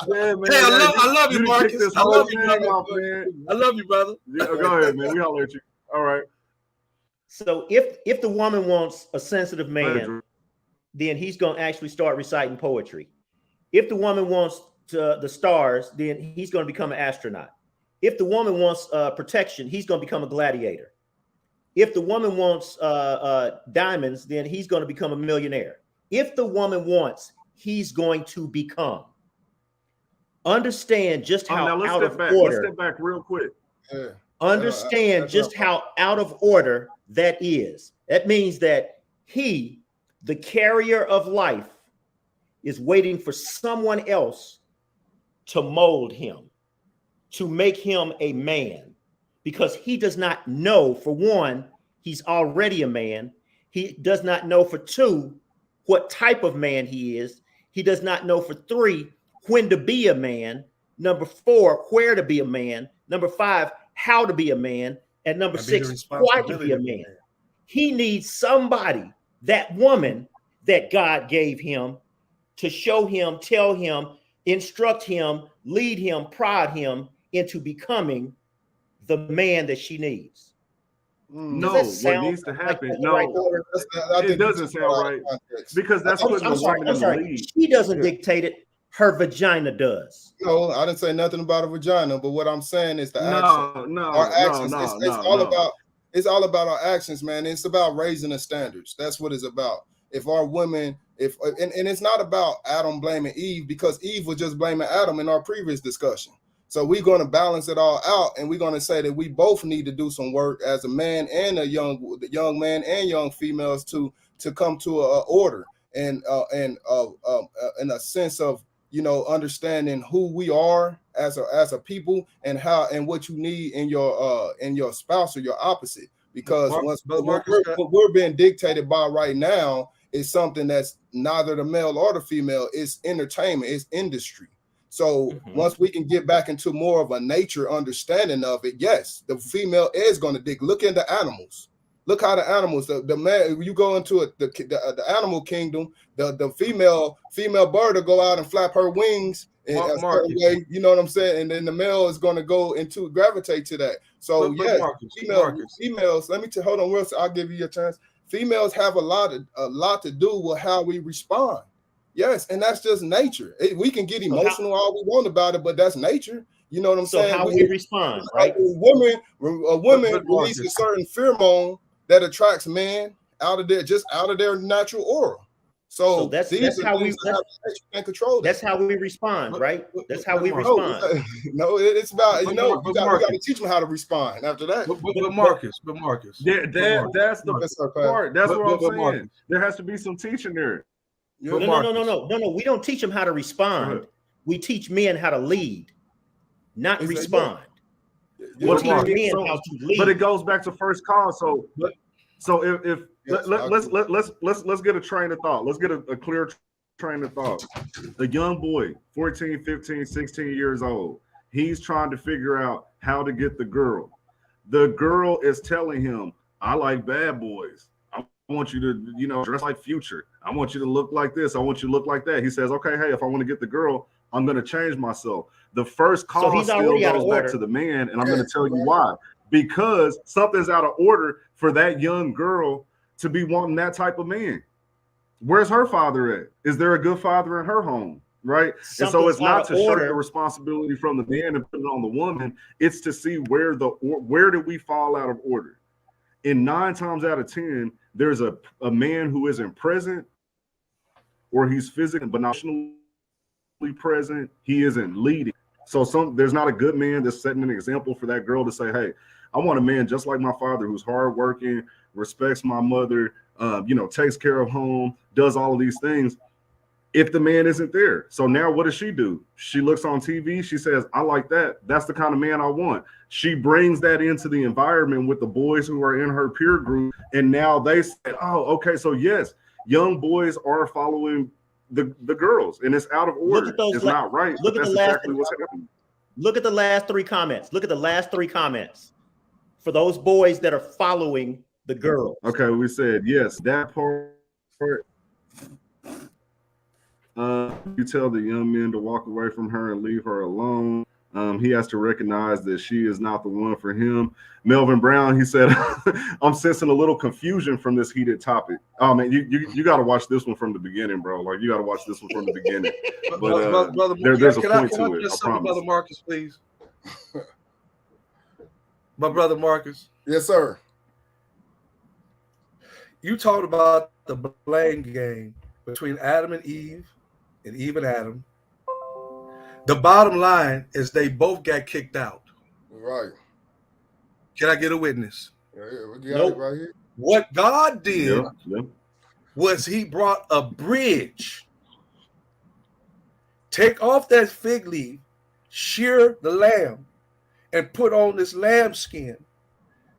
Yeah, man. Hey, I love you, Marcus. I love you, brother. I love you, brother. Yeah, go ahead, man. We holler at you. All right. So if the woman wants a sensitive man, then he's going to actually start reciting poetry. If the woman wants the stars, then he's going to become an astronaut. If the woman wants protection, he's going to become a gladiator. If the woman wants diamonds, then he's going to become a millionaire. If the woman wants, he's going to become. Understand just how out of order. Let's step back real quick. Understand just how out of order that is. That means that he, the carrier of life, is waiting for someone else to mold him, to make him a man, because he does not know, for one, he's already a man. He does not know, for two, what type of man he is. He does not know, for three, when to be a man. Number four, where to be a man. Number five, how to be a man. And number six, why to be a man. He needs somebody, that woman that God gave him, to show him, tell him, instruct him, lead him, prod him into becoming the man that she needs. No, what needs to happen? No, it doesn't sound right, because that's putting the woman in the lead. She doesn't dictate it. Her vagina does. No, I didn't say nothing about a vagina, but what I'm saying is our actions. It's all about our actions, man. It's about raising the standards. That's what it's about. If our women, and it's not about Adam blaming Eve, because Eve was just blaming Adam in our previous discussion. So we're going to balance it all out, and we're going to say that we both need to do some work as a man and a young man and young females to come to a order and in a sense of, you know, understanding who we are as a people and how and what you need in your spouse or your opposite. Because what we're being dictated by right now is something that's neither the male or the female. It's entertainment, it's industry. So once we can get back into more of a nature understanding of it, yes, the female is going to look into animals. Look how the animals, the man, you go into the animal kingdom, the female bird will go out and flap her wings in a certain way, you know what I'm saying? And then the male is going to go into gravitate to that. So females, let me hold on, Wilson, I'll give you a chance. Females have a lot to do with how we respond. Yes, and that's just nature. We can get emotional all we want about it, but that's nature. You know what I'm saying? So how we respond, right? A woman releases a certain pheromone that attracts men out of their natural aura. So that's how we can control. That's how we respond, right? That's how we respond. No, it's about we got to teach them how to respond. After that, but Marcus, that's the part. That's what I'm saying. There has to be some teaching there. No. We don't teach them how to respond. We teach men how to lead, not respond. We teach men how to lead. But it goes back to first cause. So if let's get a train of thought. Let's get a clear train of thought. A young boy, 14, 15, 16 years old. He's trying to figure out how to get the girl. The girl is telling him, I like bad boys. I want you to, dress like Future. I want you to look like this. I want you to look like that. He says, okay, hey, if I want to get the girl, I'm going to change myself. The first call he's still already out goes of back order. to the man, and I'm going to tell you why. Because something's out of order for that young girl to be wanting that type of man. Where's her father at? Is there a good father in her home? Right. And so it's not to shirk the responsibility from the man and put it on the woman. It's to see where did we fall out of order. And 9 times out of 10, there's a man who isn't present, or he's physically but not emotionally present. He isn't leading. So there's not a good man that's setting an example for that girl to say, hey, I want a man just like my father, who's hardworking, respects my mother, takes care of home, does all of these things. If the man isn't there. So now what does she do? She looks on TV. She says, I like that. That's the kind of man I want. She brings that into the environment with the boys who are in her peer group. And now they said, oh, okay. So yes, young boys are following the girls, and it's out of order. It's not right. But that's exactly what's happening. Look at the last 3 comments. Look at the last 3 comments for those boys that are following the girls. Okay, we said, yes, that part. You tell the young men to walk away from her and leave her alone. He has to recognize that she is not the one for him. Melvin Brown, he said, I'm sensing a little confusion from this heated topic. Oh man, you got to watch this one from the beginning, bro. Like, you got to watch this one from the beginning. But brother, there's a point to it. I promise. Brother Marcus, please. My brother Marcus. Yes, sir. You talked about the blame game between Adam and Eve and Adam. The bottom line is they both got kicked out. Right. Can I get a witness? Yeah, we got it right here. What God did was he brought a bridge. Take off that fig leaf, shear the lamb, and put on this lamb skin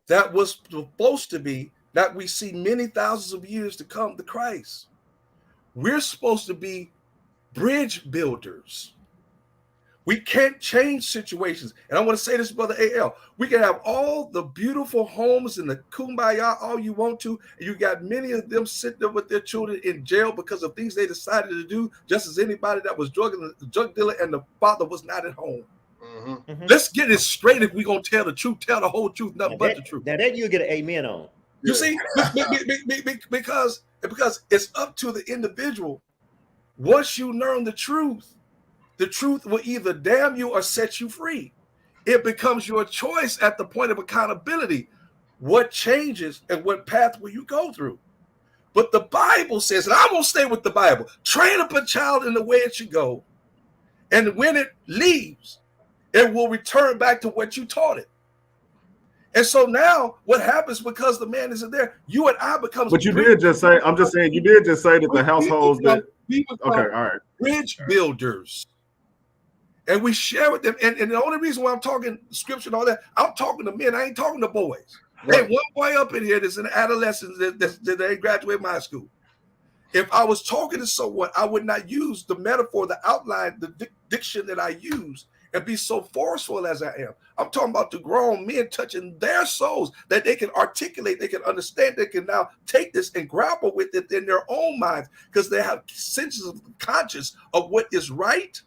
that was supposed to be that we see many thousands of years to come to Christ. We're supposed to be bridge builders. We can't change situations. And I want to say this, Brother A.L. We can have all the beautiful homes and the kumbaya all you want to. And you got many of them sitting there with their children in jail because of things they decided to do, just as anybody that was drug dealer and the father was not at home. Mm-hmm. Let's get it straight. If we're going to tell the truth, tell the whole truth, nothing but the truth. Now that you'll get an amen on. You see, because it's up to the individual. Once you learn the truth will either damn you or set you free. It becomes your choice at the point of accountability. What changes and what path will you go through? But the Bible says, and I'm going to stay with the Bible, train up a child in the way it should go. And when it leaves, it will return back to what you taught it. And so now what happens because the man isn't there, you and I become. But you did just say, I'm just saying, you did just say that the households that. Okay, all right. Bridge builders. And we share with them. And the only reason why I'm talking scripture and all that, I'm talking to men. I ain't talking to boys. Right. Hey, one boy up in here that's an adolescent that ain't graduated my school. If I was talking to someone, I would not use the metaphor, the outline, the diction that I use and be so forceful as I am. I'm talking about the grown men touching their souls that they can articulate, they can understand, they can now take this and grapple with it in their own minds because they have senses of conscience of what is right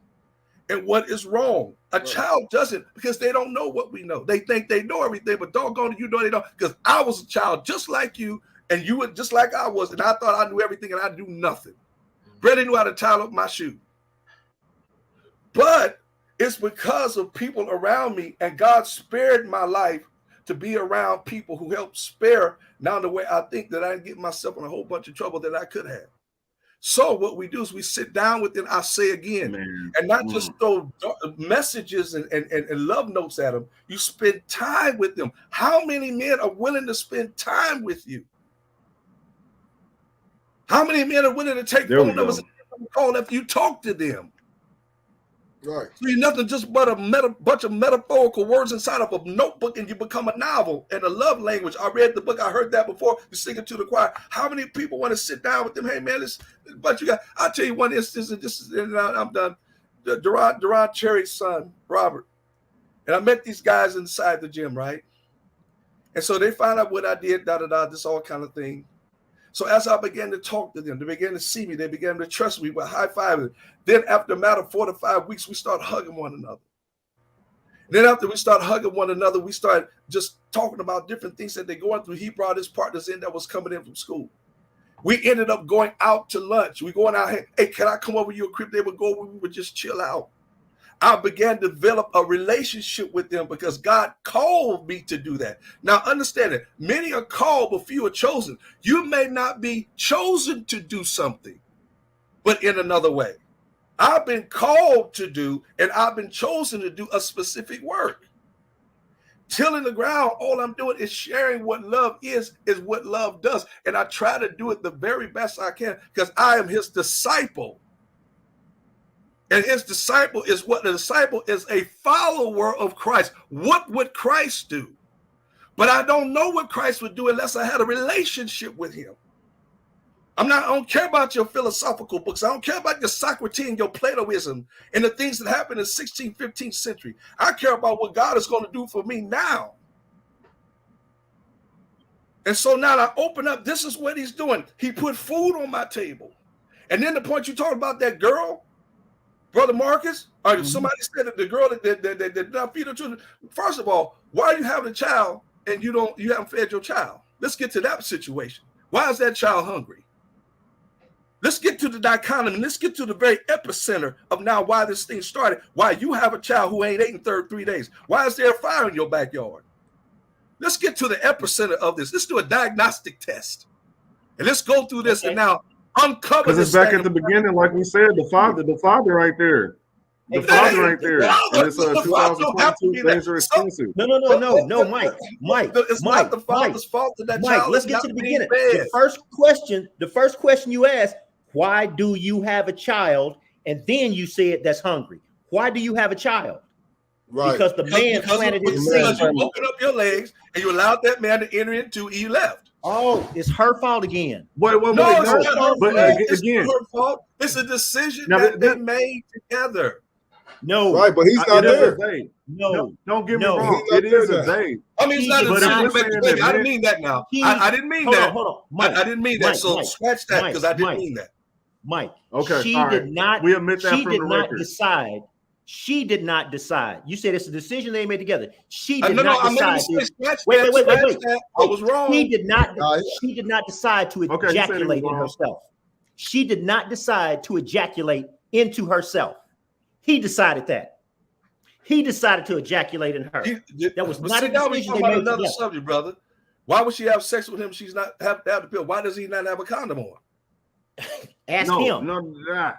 and what is wrong. A child doesn't, because they don't know what we know. They think they know everything, but doggone it, you know they don't. Because I was a child just like you, and you were just like I was, and I thought I knew everything, and I knew nothing. Brady knew how to tie up my shoe. But it's because of people around me, and God spared my life to be around people who helped spare now the way I think that I didn't get myself in a whole bunch of trouble that I could have. So what we do is we sit down with them, I say again, and not just throw messages and love notes at them. You spend time with them. How many men are willing to spend time with you? How many men are willing to take phone numbers and call after you talk to them? Right. So you're nothing just but a bunch of metaphorical words inside of a notebook, and you become a novel and a love language. I read the book. I heard that before. You sing it to the choir. How many people want to sit down with them? Hey man, but you got. I'll tell you one instance, and I'm done. Duran Cherry's son, Robert. And I met these guys inside the gym, right? And so they find out what I did, this all kind of thing. So as I began to talk to them, they began to see me, they began to trust me, with high-fiving. Then after a matter of 4 to 5 weeks, we start hugging one another. Then after we start hugging one another, we start just talking about different things that they're going through. He brought his partners in that was coming in from school. We ended up going out to lunch. We going out, hey, can I come over to your crib? They would go, we would just chill out. I began to develop a relationship with them because God called me to do that. Now, understand it. Many are called, but few are chosen. You may not be chosen to do something, but in another way. I've been called to do, and I've been chosen to do a specific work. Tilling the ground, all I'm doing is sharing what love is what love does. And I try to do it the very best I can because I am his disciple. And his disciple is what? The disciple is a follower of Christ. What would Christ do? But I don't know what Christ would do unless I had a relationship with him. I don't care about your philosophical books. I don't care about your Socrates and your Platoism and the things that happened in the 16th, 15th century. I care about what God is going to do for me now. And so now I open up. This is what he's doing. He put food on my table. And then the point you talked about that girl, Brother Marcus, or somebody said that the girl that did not feed her children. First of all, why are you having a child and you haven't fed your child? Let's get to that situation. Why is that child hungry? Let's get to the dichotomy. Let's get to the very epicenter of now why this thing started. Why you have a child who ain't eaten 3 days. Why is there a fire in your backyard? Let's get to the epicenter of this. Let's do a diagnostic test. And let's go through this and now uncover because it's back at the beginning, like we said, the father right there. The father right there. And it's 2022, things are expensive. No, Mike. It's not the father's fault that that Mike, child let's is get not to the being beginning. fed. The first question you asked, why do you have a child? And then you said that's hungry. Why do you have a child? Right. Because the man planted his seed. Because you opened up your legs and you allowed that man to enter into, and you left. Oh, it's her fault again. Wait, It's not her fault. But It's again, not her fault. It's a decision now, that they made together. No. Right, but he's not there. No. Don't get me No. wrong. It is a they. I mean, it's not a But if decision we're to make saying a baby. that I didn't mean that now. I didn't mean that. Hold on. Mike, I didn't mean that. Mike, So Mike, scratch that because I didn't mean that. Mike. Okay. She all did right. not. We admit that she from did the not record. decide. She did not decide. You said it's a decision they made together. She No, did not I decide. meant to say scratch Wait. that. I was wrong. She did not decide to Okay, you said he was ejaculate in wrong. herself. She did not decide to ejaculate into herself. He decided that. He decided to ejaculate in her. That was not a decision they made another together. subject, brother. Why would she have sex with him? She's not have the pill. Why does he not have a condom on? Ask him. No.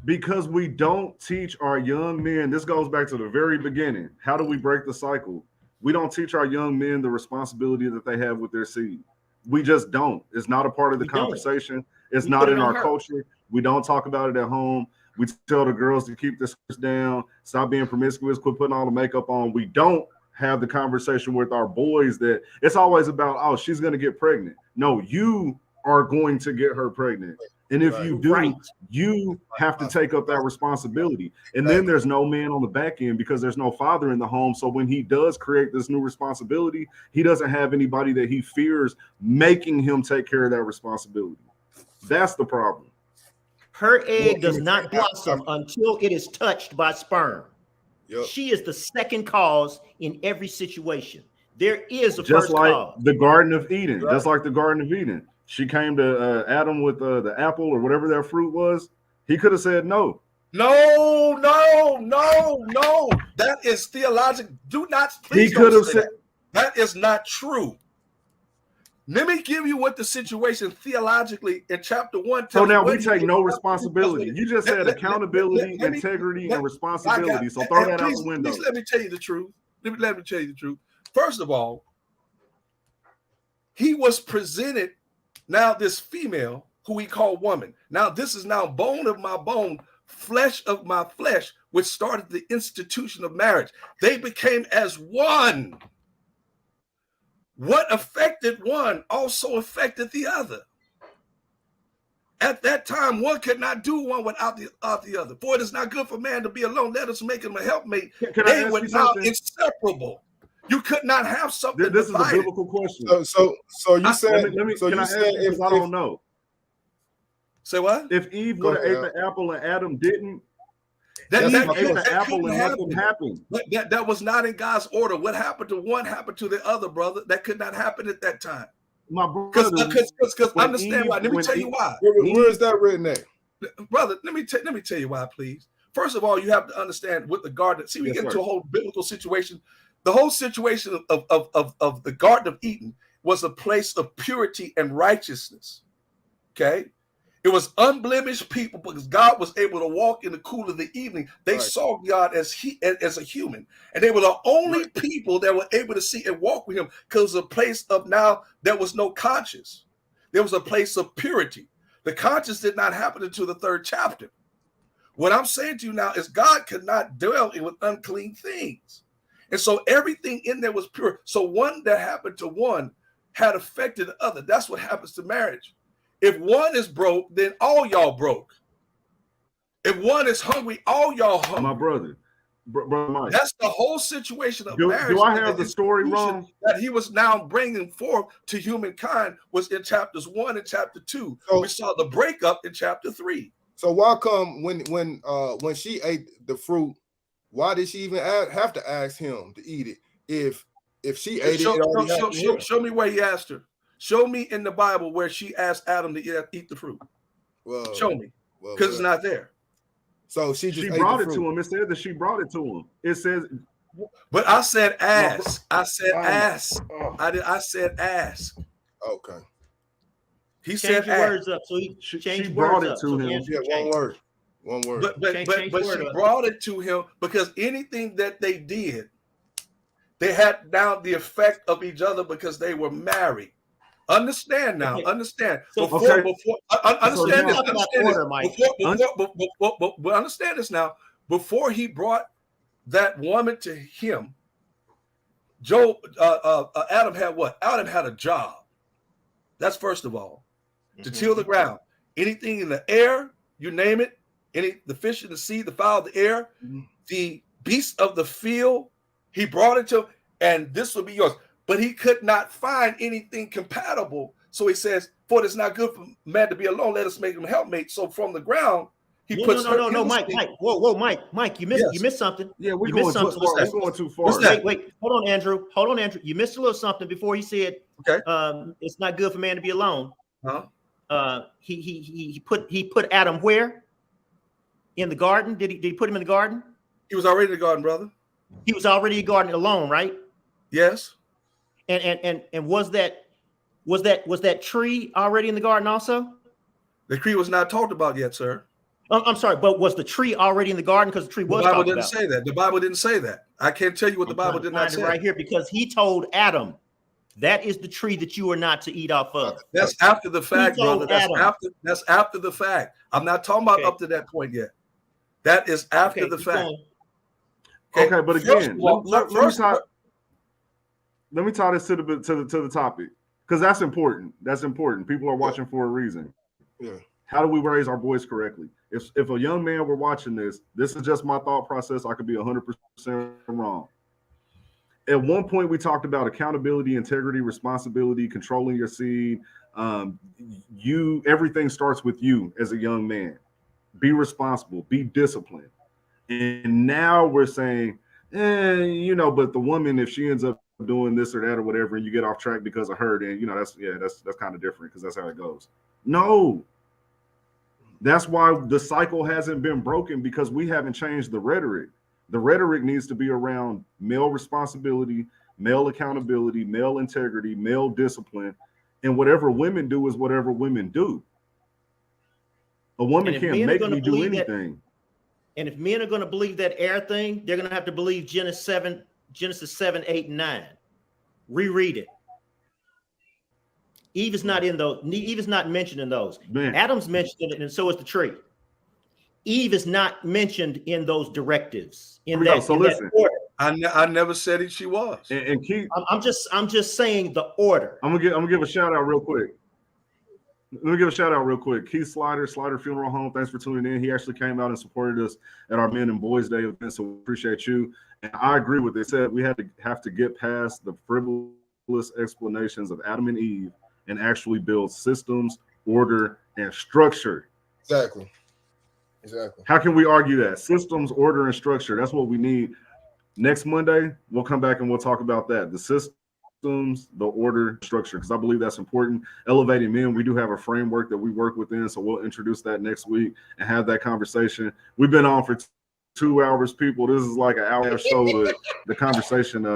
Because we don't teach our young men. This goes back to the very beginning. How do we break the cycle? We don't teach our young men the responsibility that they have with their seed. We just don't. It's not a part of the conversation. It's not in our culture. We don't talk about it at home. We tell the girls to keep their skirts down, stop being promiscuous, quit putting all the makeup on. We don't have the conversation with our boys that it's always about, oh, she's going to get pregnant. No, you are going to get her pregnant. And if you do, you have to take up that responsibility. And then there's no man on the back end because there's no father in the home. So when he does create this new responsibility, he doesn't have anybody that he fears making him take care of that responsibility. That's the problem. Her egg does not blossom until it is touched by sperm. Yep. She is the second cause in every situation. There is a first cause. The Garden of Eden. Right. Just like the Garden of Eden. She came to Adam with the apple or whatever that fruit was. He could have said no. No. That is theological. Do not. Please he could have said that is not true. Let me give you what the situation theologically in chapter 1 tells. So now we take no responsibility. You just said accountability, integrity, and responsibility. So throw that out the window. Please let me tell you the truth. Let me tell you the truth. First of all, he was presented. Now this female, who we call woman, now this is now bone of my bone, flesh of my flesh, which started the institution of marriage. They became as one. What affected one also affected the other. At that time, one could not do one without the other. For it is not good for man to be alone. Let us make him a helpmate. Can I They ask were you now something? inseparable. You could not have something This is a divided. biblical question. So you said, Can I ask you, if because I don't know. Say what? If Eve Go would have ate ahead. the apple and Adam didn't, That Eve That's my ate question. the apple couldn't and nothing happened. That was not in God's order. What happened to one happened to the other, brother. That could not happen at that time. My Because brother, when understand Eve- why. Let me when tell you Eve- why. Where is that written at? Brother, let me tell you why, please. First of all, you have to understand with the garden. See, we Yes, get into sir. a whole biblical situation. The whole situation of the Garden of Eden was a place of purity and righteousness. Okay. It was unblemished people because God was able to walk in the cool of the evening. They Right. saw God as a human, and they were the only people that were able to see and walk with him because it was a place of now there was no conscience. There was a place of purity. The conscience did not happen until the 3rd chapter. What I'm saying to you now is God could not dwell with unclean things. And so everything in there was pure. So one that happened to one had affected the other. That's what happens to marriage. If one is broke, then all y'all broke. If one is hungry, all y'all hungry. My brother, brother Mike. That's the whole situation of marriage. Do I have the story wrong? That he was now bringing forth to humankind was in chapters 1 and chapter 2. So- we saw the breakup in chapter 3. So why come when she ate the fruit, why did she even have to ask him to eat it? If she ate it already happened. Show me where he asked her. Show me in the Bible where she asked Adam to eat the fruit. Well, Show me, because it's not there. So she just ate brought the it fruit. to him. It said that she brought it to him. It says, But I said ask. I said ask. oh, I said ask. Okay. He Change said your ask. words up. So he she changed brought words it up. to So him. Andrew Yeah, changed. one word. But Change she word up. brought it to him because anything that they did, they had now the effect of each other because they were married. Understand now. Okay. Understand. So- Understand now- this. Talk about Understand order, this. Mike. But understand this now. Before he brought that woman to him, Adam had what? Adam had a job. That's first of all. To till the ground. Anything in the air, you name it, the fish in the sea, the fowl of the air, the beasts of the field, he brought it to, and this will be yours. But he could not find anything compatible. So he says, for it is not good for man to be alone. Let us make him helpmate. So from the ground, he puts No, Mike. Whoa, Mike, you missed something. Yeah, we're You going missed too something. far. What's We're going too far. What's that? Wait, hold on, Andrew. You missed a little something before he said, Okay. It's not good for man to be alone. Huh? He put Adam where? In the garden? Did he put him in the garden? He was already in the garden, brother. He was already in the garden alone, right? Yes. And was that tree already in the garden also? The tree was not talked about yet, sir. I'm sorry, but was the tree already in the garden? Because the tree was The Bible talked didn't about. say that. The Bible didn't say that. I can't tell you what the Bible did not say. Right here, because he told Adam, that is the tree that you are not to eat off of. That's after the fact, told brother. Adam. That's after the fact. I'm not talking about Okay. up to that point yet. That is after Okay, the keep fact. going. Okay, but First again, of all, let me tie this to the topic, because that's important. That's important. People are watching for a reason. Yeah. How do we raise our boys correctly? If a young man were watching this is just my thought process. I could be 100% wrong. At one point, we talked about accountability, integrity, responsibility, controlling your seed. Everything starts with you as a young man. Be responsible, be disciplined. And now we're saying, but the woman, if she ends up doing this or that or whatever, and you get off track because of her, then that's kind of different because that's how it goes. No. That's why the cycle hasn't been broken, because we haven't changed the rhetoric. The rhetoric needs to be around male responsibility, male accountability, male integrity, male discipline, and whatever women do is whatever women do. A woman can't make me do anything. And if men are going to believe that air thing, they're going to have to believe Genesis 7, 8, and 9. Reread it. Eve is not in those. Eve is not mentioned in those. Man. Adam's mentioned in it, and so is the tree. Eve is not mentioned in those directives. Listen. Order. I never said it. She was. And Keith, I'm just saying the order. I'm gonna give a shout out real quick. Let me give a shout out real quick. Keith Slider Funeral Home. Thanks for tuning in. He actually came out and supported us at our Men and Boys Day event, so we appreciate you. And I agree with it. They said we have to get past the frivolous explanations of Adam and Eve and actually build systems, order, and structure. Exactly. How can we argue that? Systems, order, and structure. That's what we need. Next Monday, we'll come back and we'll talk about that. The systems, the order, structure, because I believe that's important. Elevating men, we do have a framework that we work within, so we'll introduce that next week and have that conversation. We've been on for 2 hours, people. This is like an hour show, but the conversation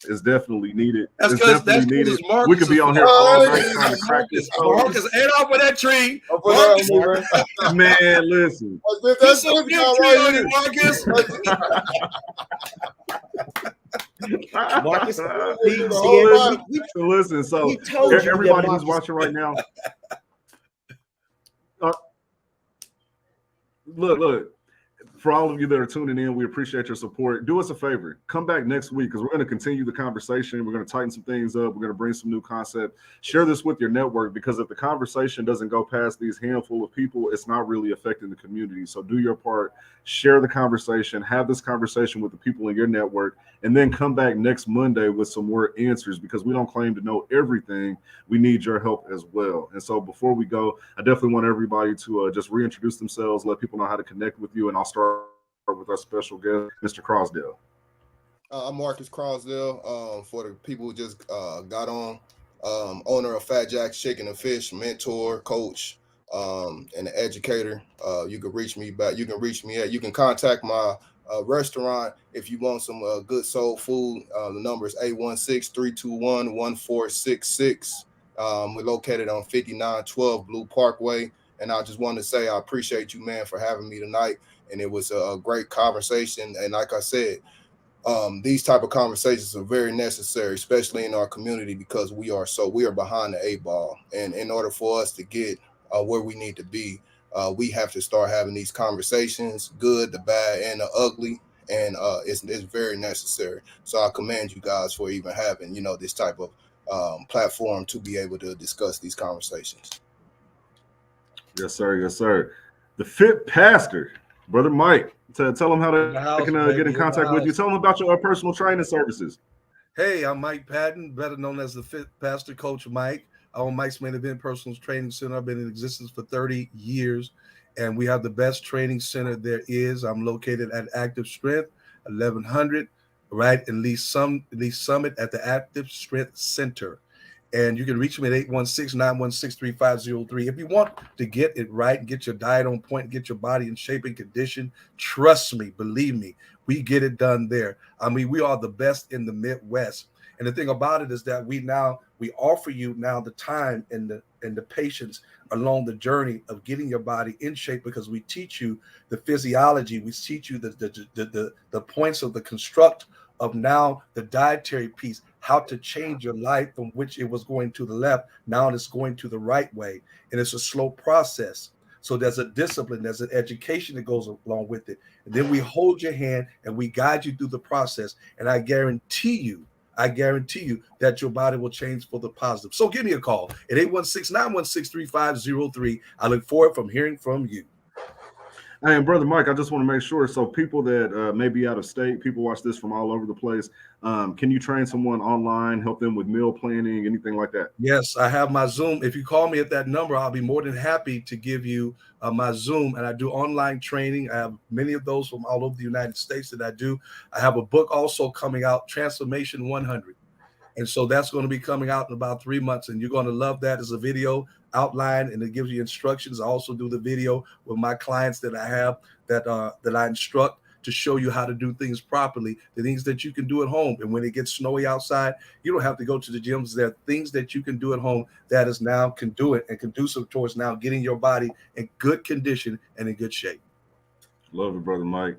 is definitely needed. That's It's because definitely needed. Marcus We could be on here all night trying to crack this code. Marcus ate off of that tree. Man, listen. That's a big tree on you, Marcus. Marcus, listen, so we told you everybody that who's watching right now, look, for all of you that are tuning in, we appreciate your support. Do us a favor. Come back next week because we're going to continue the conversation. We're going to tighten some things up. We're going to bring some new concepts. Share this with your network because if the conversation doesn't go past these handful of people, it's not really affecting the community. So do your part. Share the conversation. Have this conversation with the people in your network. And then come back next Monday with some more answers because we don't claim to know everything. We need your help as well. And so before we go, I definitely want everybody to just reintroduce themselves, let people know how to connect with you. And I'll start with our special guest, Mr. Crosdale. I'm Marcus Crosdale. For the people who just got on, owner of Fat Jack's Chicken and Fish, mentor, coach, and an educator. You can reach me back. You can reach me at. You can contact my restaurant if you want some good soul food. The number is 816-321-1466. We're located on 5912 Blue Parkway. And I just want to say I appreciate you, man, for having me tonight. And it was a great conversation. And like I said, these type of conversations are very necessary, especially in our community, because we are behind the 8 ball. And in order for us to get where we need to be, we have to start having these conversations, good, the bad, and the ugly. And it's very necessary. So I commend you guys for even having, this type of platform to be able to discuss these conversations. Yes, sir. Yes, sir. The Fit Pastor, Brother Mike. Tell them how they can get in contact with you. Tell them about your personal training services. Hey, I'm Mike Patton, better known as the Fit Pastor, Coach Mike. I own Mike's Main Event Personal Training Center. I've been in existence for 30 years, and we have the best training center there is. I'm located at Active Strength, 1100, right in Lee Summit at the Active Strength Center. And you can reach me at 816-916-3503. If you want to get it right, get your diet on point, get your body in shape and condition, trust me, believe me, we get it done there. I mean, we are the best in the Midwest. And the thing about it is that we offer you now the time and the patience along the journey of getting your body in shape, because we teach you the physiology, we teach you the points of the construct of now the dietary piece, how to change your life from which it was going to the left, now it's going to the right way. And it's a slow process. So there's a discipline, there's an education that goes along with it. And then we hold your hand and we guide you through the process. And I guarantee you that your body will change for the positive. So give me a call at 816-916-3503. I look forward from hearing from you. Hey, and Brother Mike, I just want to make sure, so people that may be out of state, people watch this from all over the place, can you train someone online, help them with meal planning, anything like that? Yes, I have my Zoom. If you call me at that number, I'll be more than happy to give you my Zoom. And I do online training. I have many of those from all over the United States that I do. I have a book also coming out, Transformation 100. And so that's going to be coming out in about 3 months. And you're going to love that as a video outline, and it gives you instructions. I also do the video with my clients that I have that I instruct to show you how to do things properly, the things that you can do at home. And when it gets snowy outside, you don't have to go to the gyms. There are things that you can do at home that is now can do it and conducive towards now getting your body in good condition and in good shape. Love it, Brother Mike.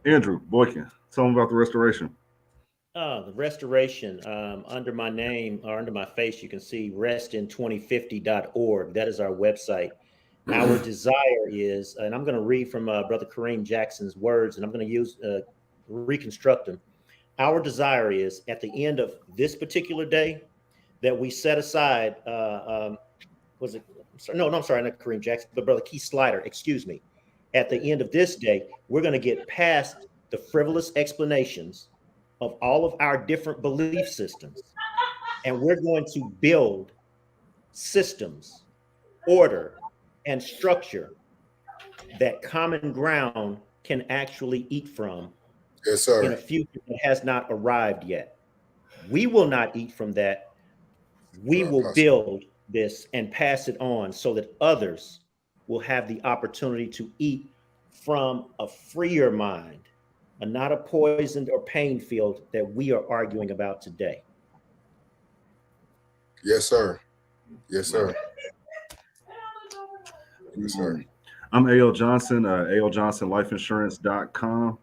Andrew Boykin, tell them about the restoration. The restoration, under my name or under my face, you can see restin2050.org. That is our website. Our desire is, and I'm going to read from Brother Kareem Jackson's words, and I'm going to use reconstruct them. Our desire is at the end of this particular day that we set aside, was it? No, I'm sorry, not Kareem Jackson, but Brother Keith Slider, excuse me. At the end of this day, we're going to get past the frivolous explanations of all of our different belief systems, and we're going to build systems, order, and structure that common ground can actually eat from Yes, sir. in a future that has not arrived yet. We will not eat from that. We will build this and pass it on so that others will have the opportunity to eat from a freer mind and not a poisoned or pain field that we are arguing about today. Yes, sir. Yes, sir. Yes, sir. I'm A.L. Johnson, ALJohnsonLifeInsurance.com.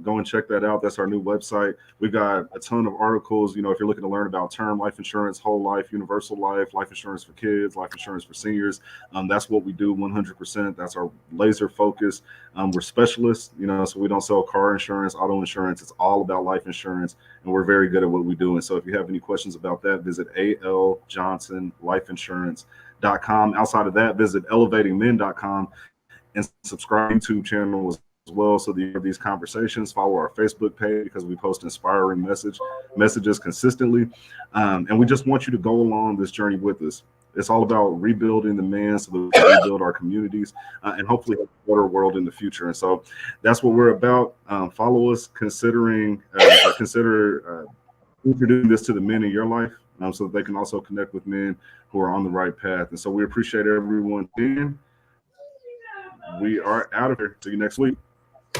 Go and check that out. That's our new website. We've got a ton of articles. You know, if you're looking to learn about term life insurance, whole life, universal life, life insurance for kids, life insurance for seniors, that's what we do 100%. That's our laser focus. We're specialists, you know, so we don't sell car insurance, auto insurance. It's all about life insurance, and we're very good at what we do. And so if you have any questions about that, visit ALJohnsonLifeInsurance.com. Outside of that, visit elevatingmen.com and subscribe to the YouTube channel as well, so that you have these conversations. Follow our Facebook page because we post inspiring messages consistently, and we just want you to go along this journey with us. It's all about rebuilding the man so that we can rebuild our communities and hopefully have a better world in the future. And so that's what we're about. Follow us, consider introducing this to the men in your life, so that they can also connect with men who are on the right path. And so we appreciate everyone. We are out of here. See you next week.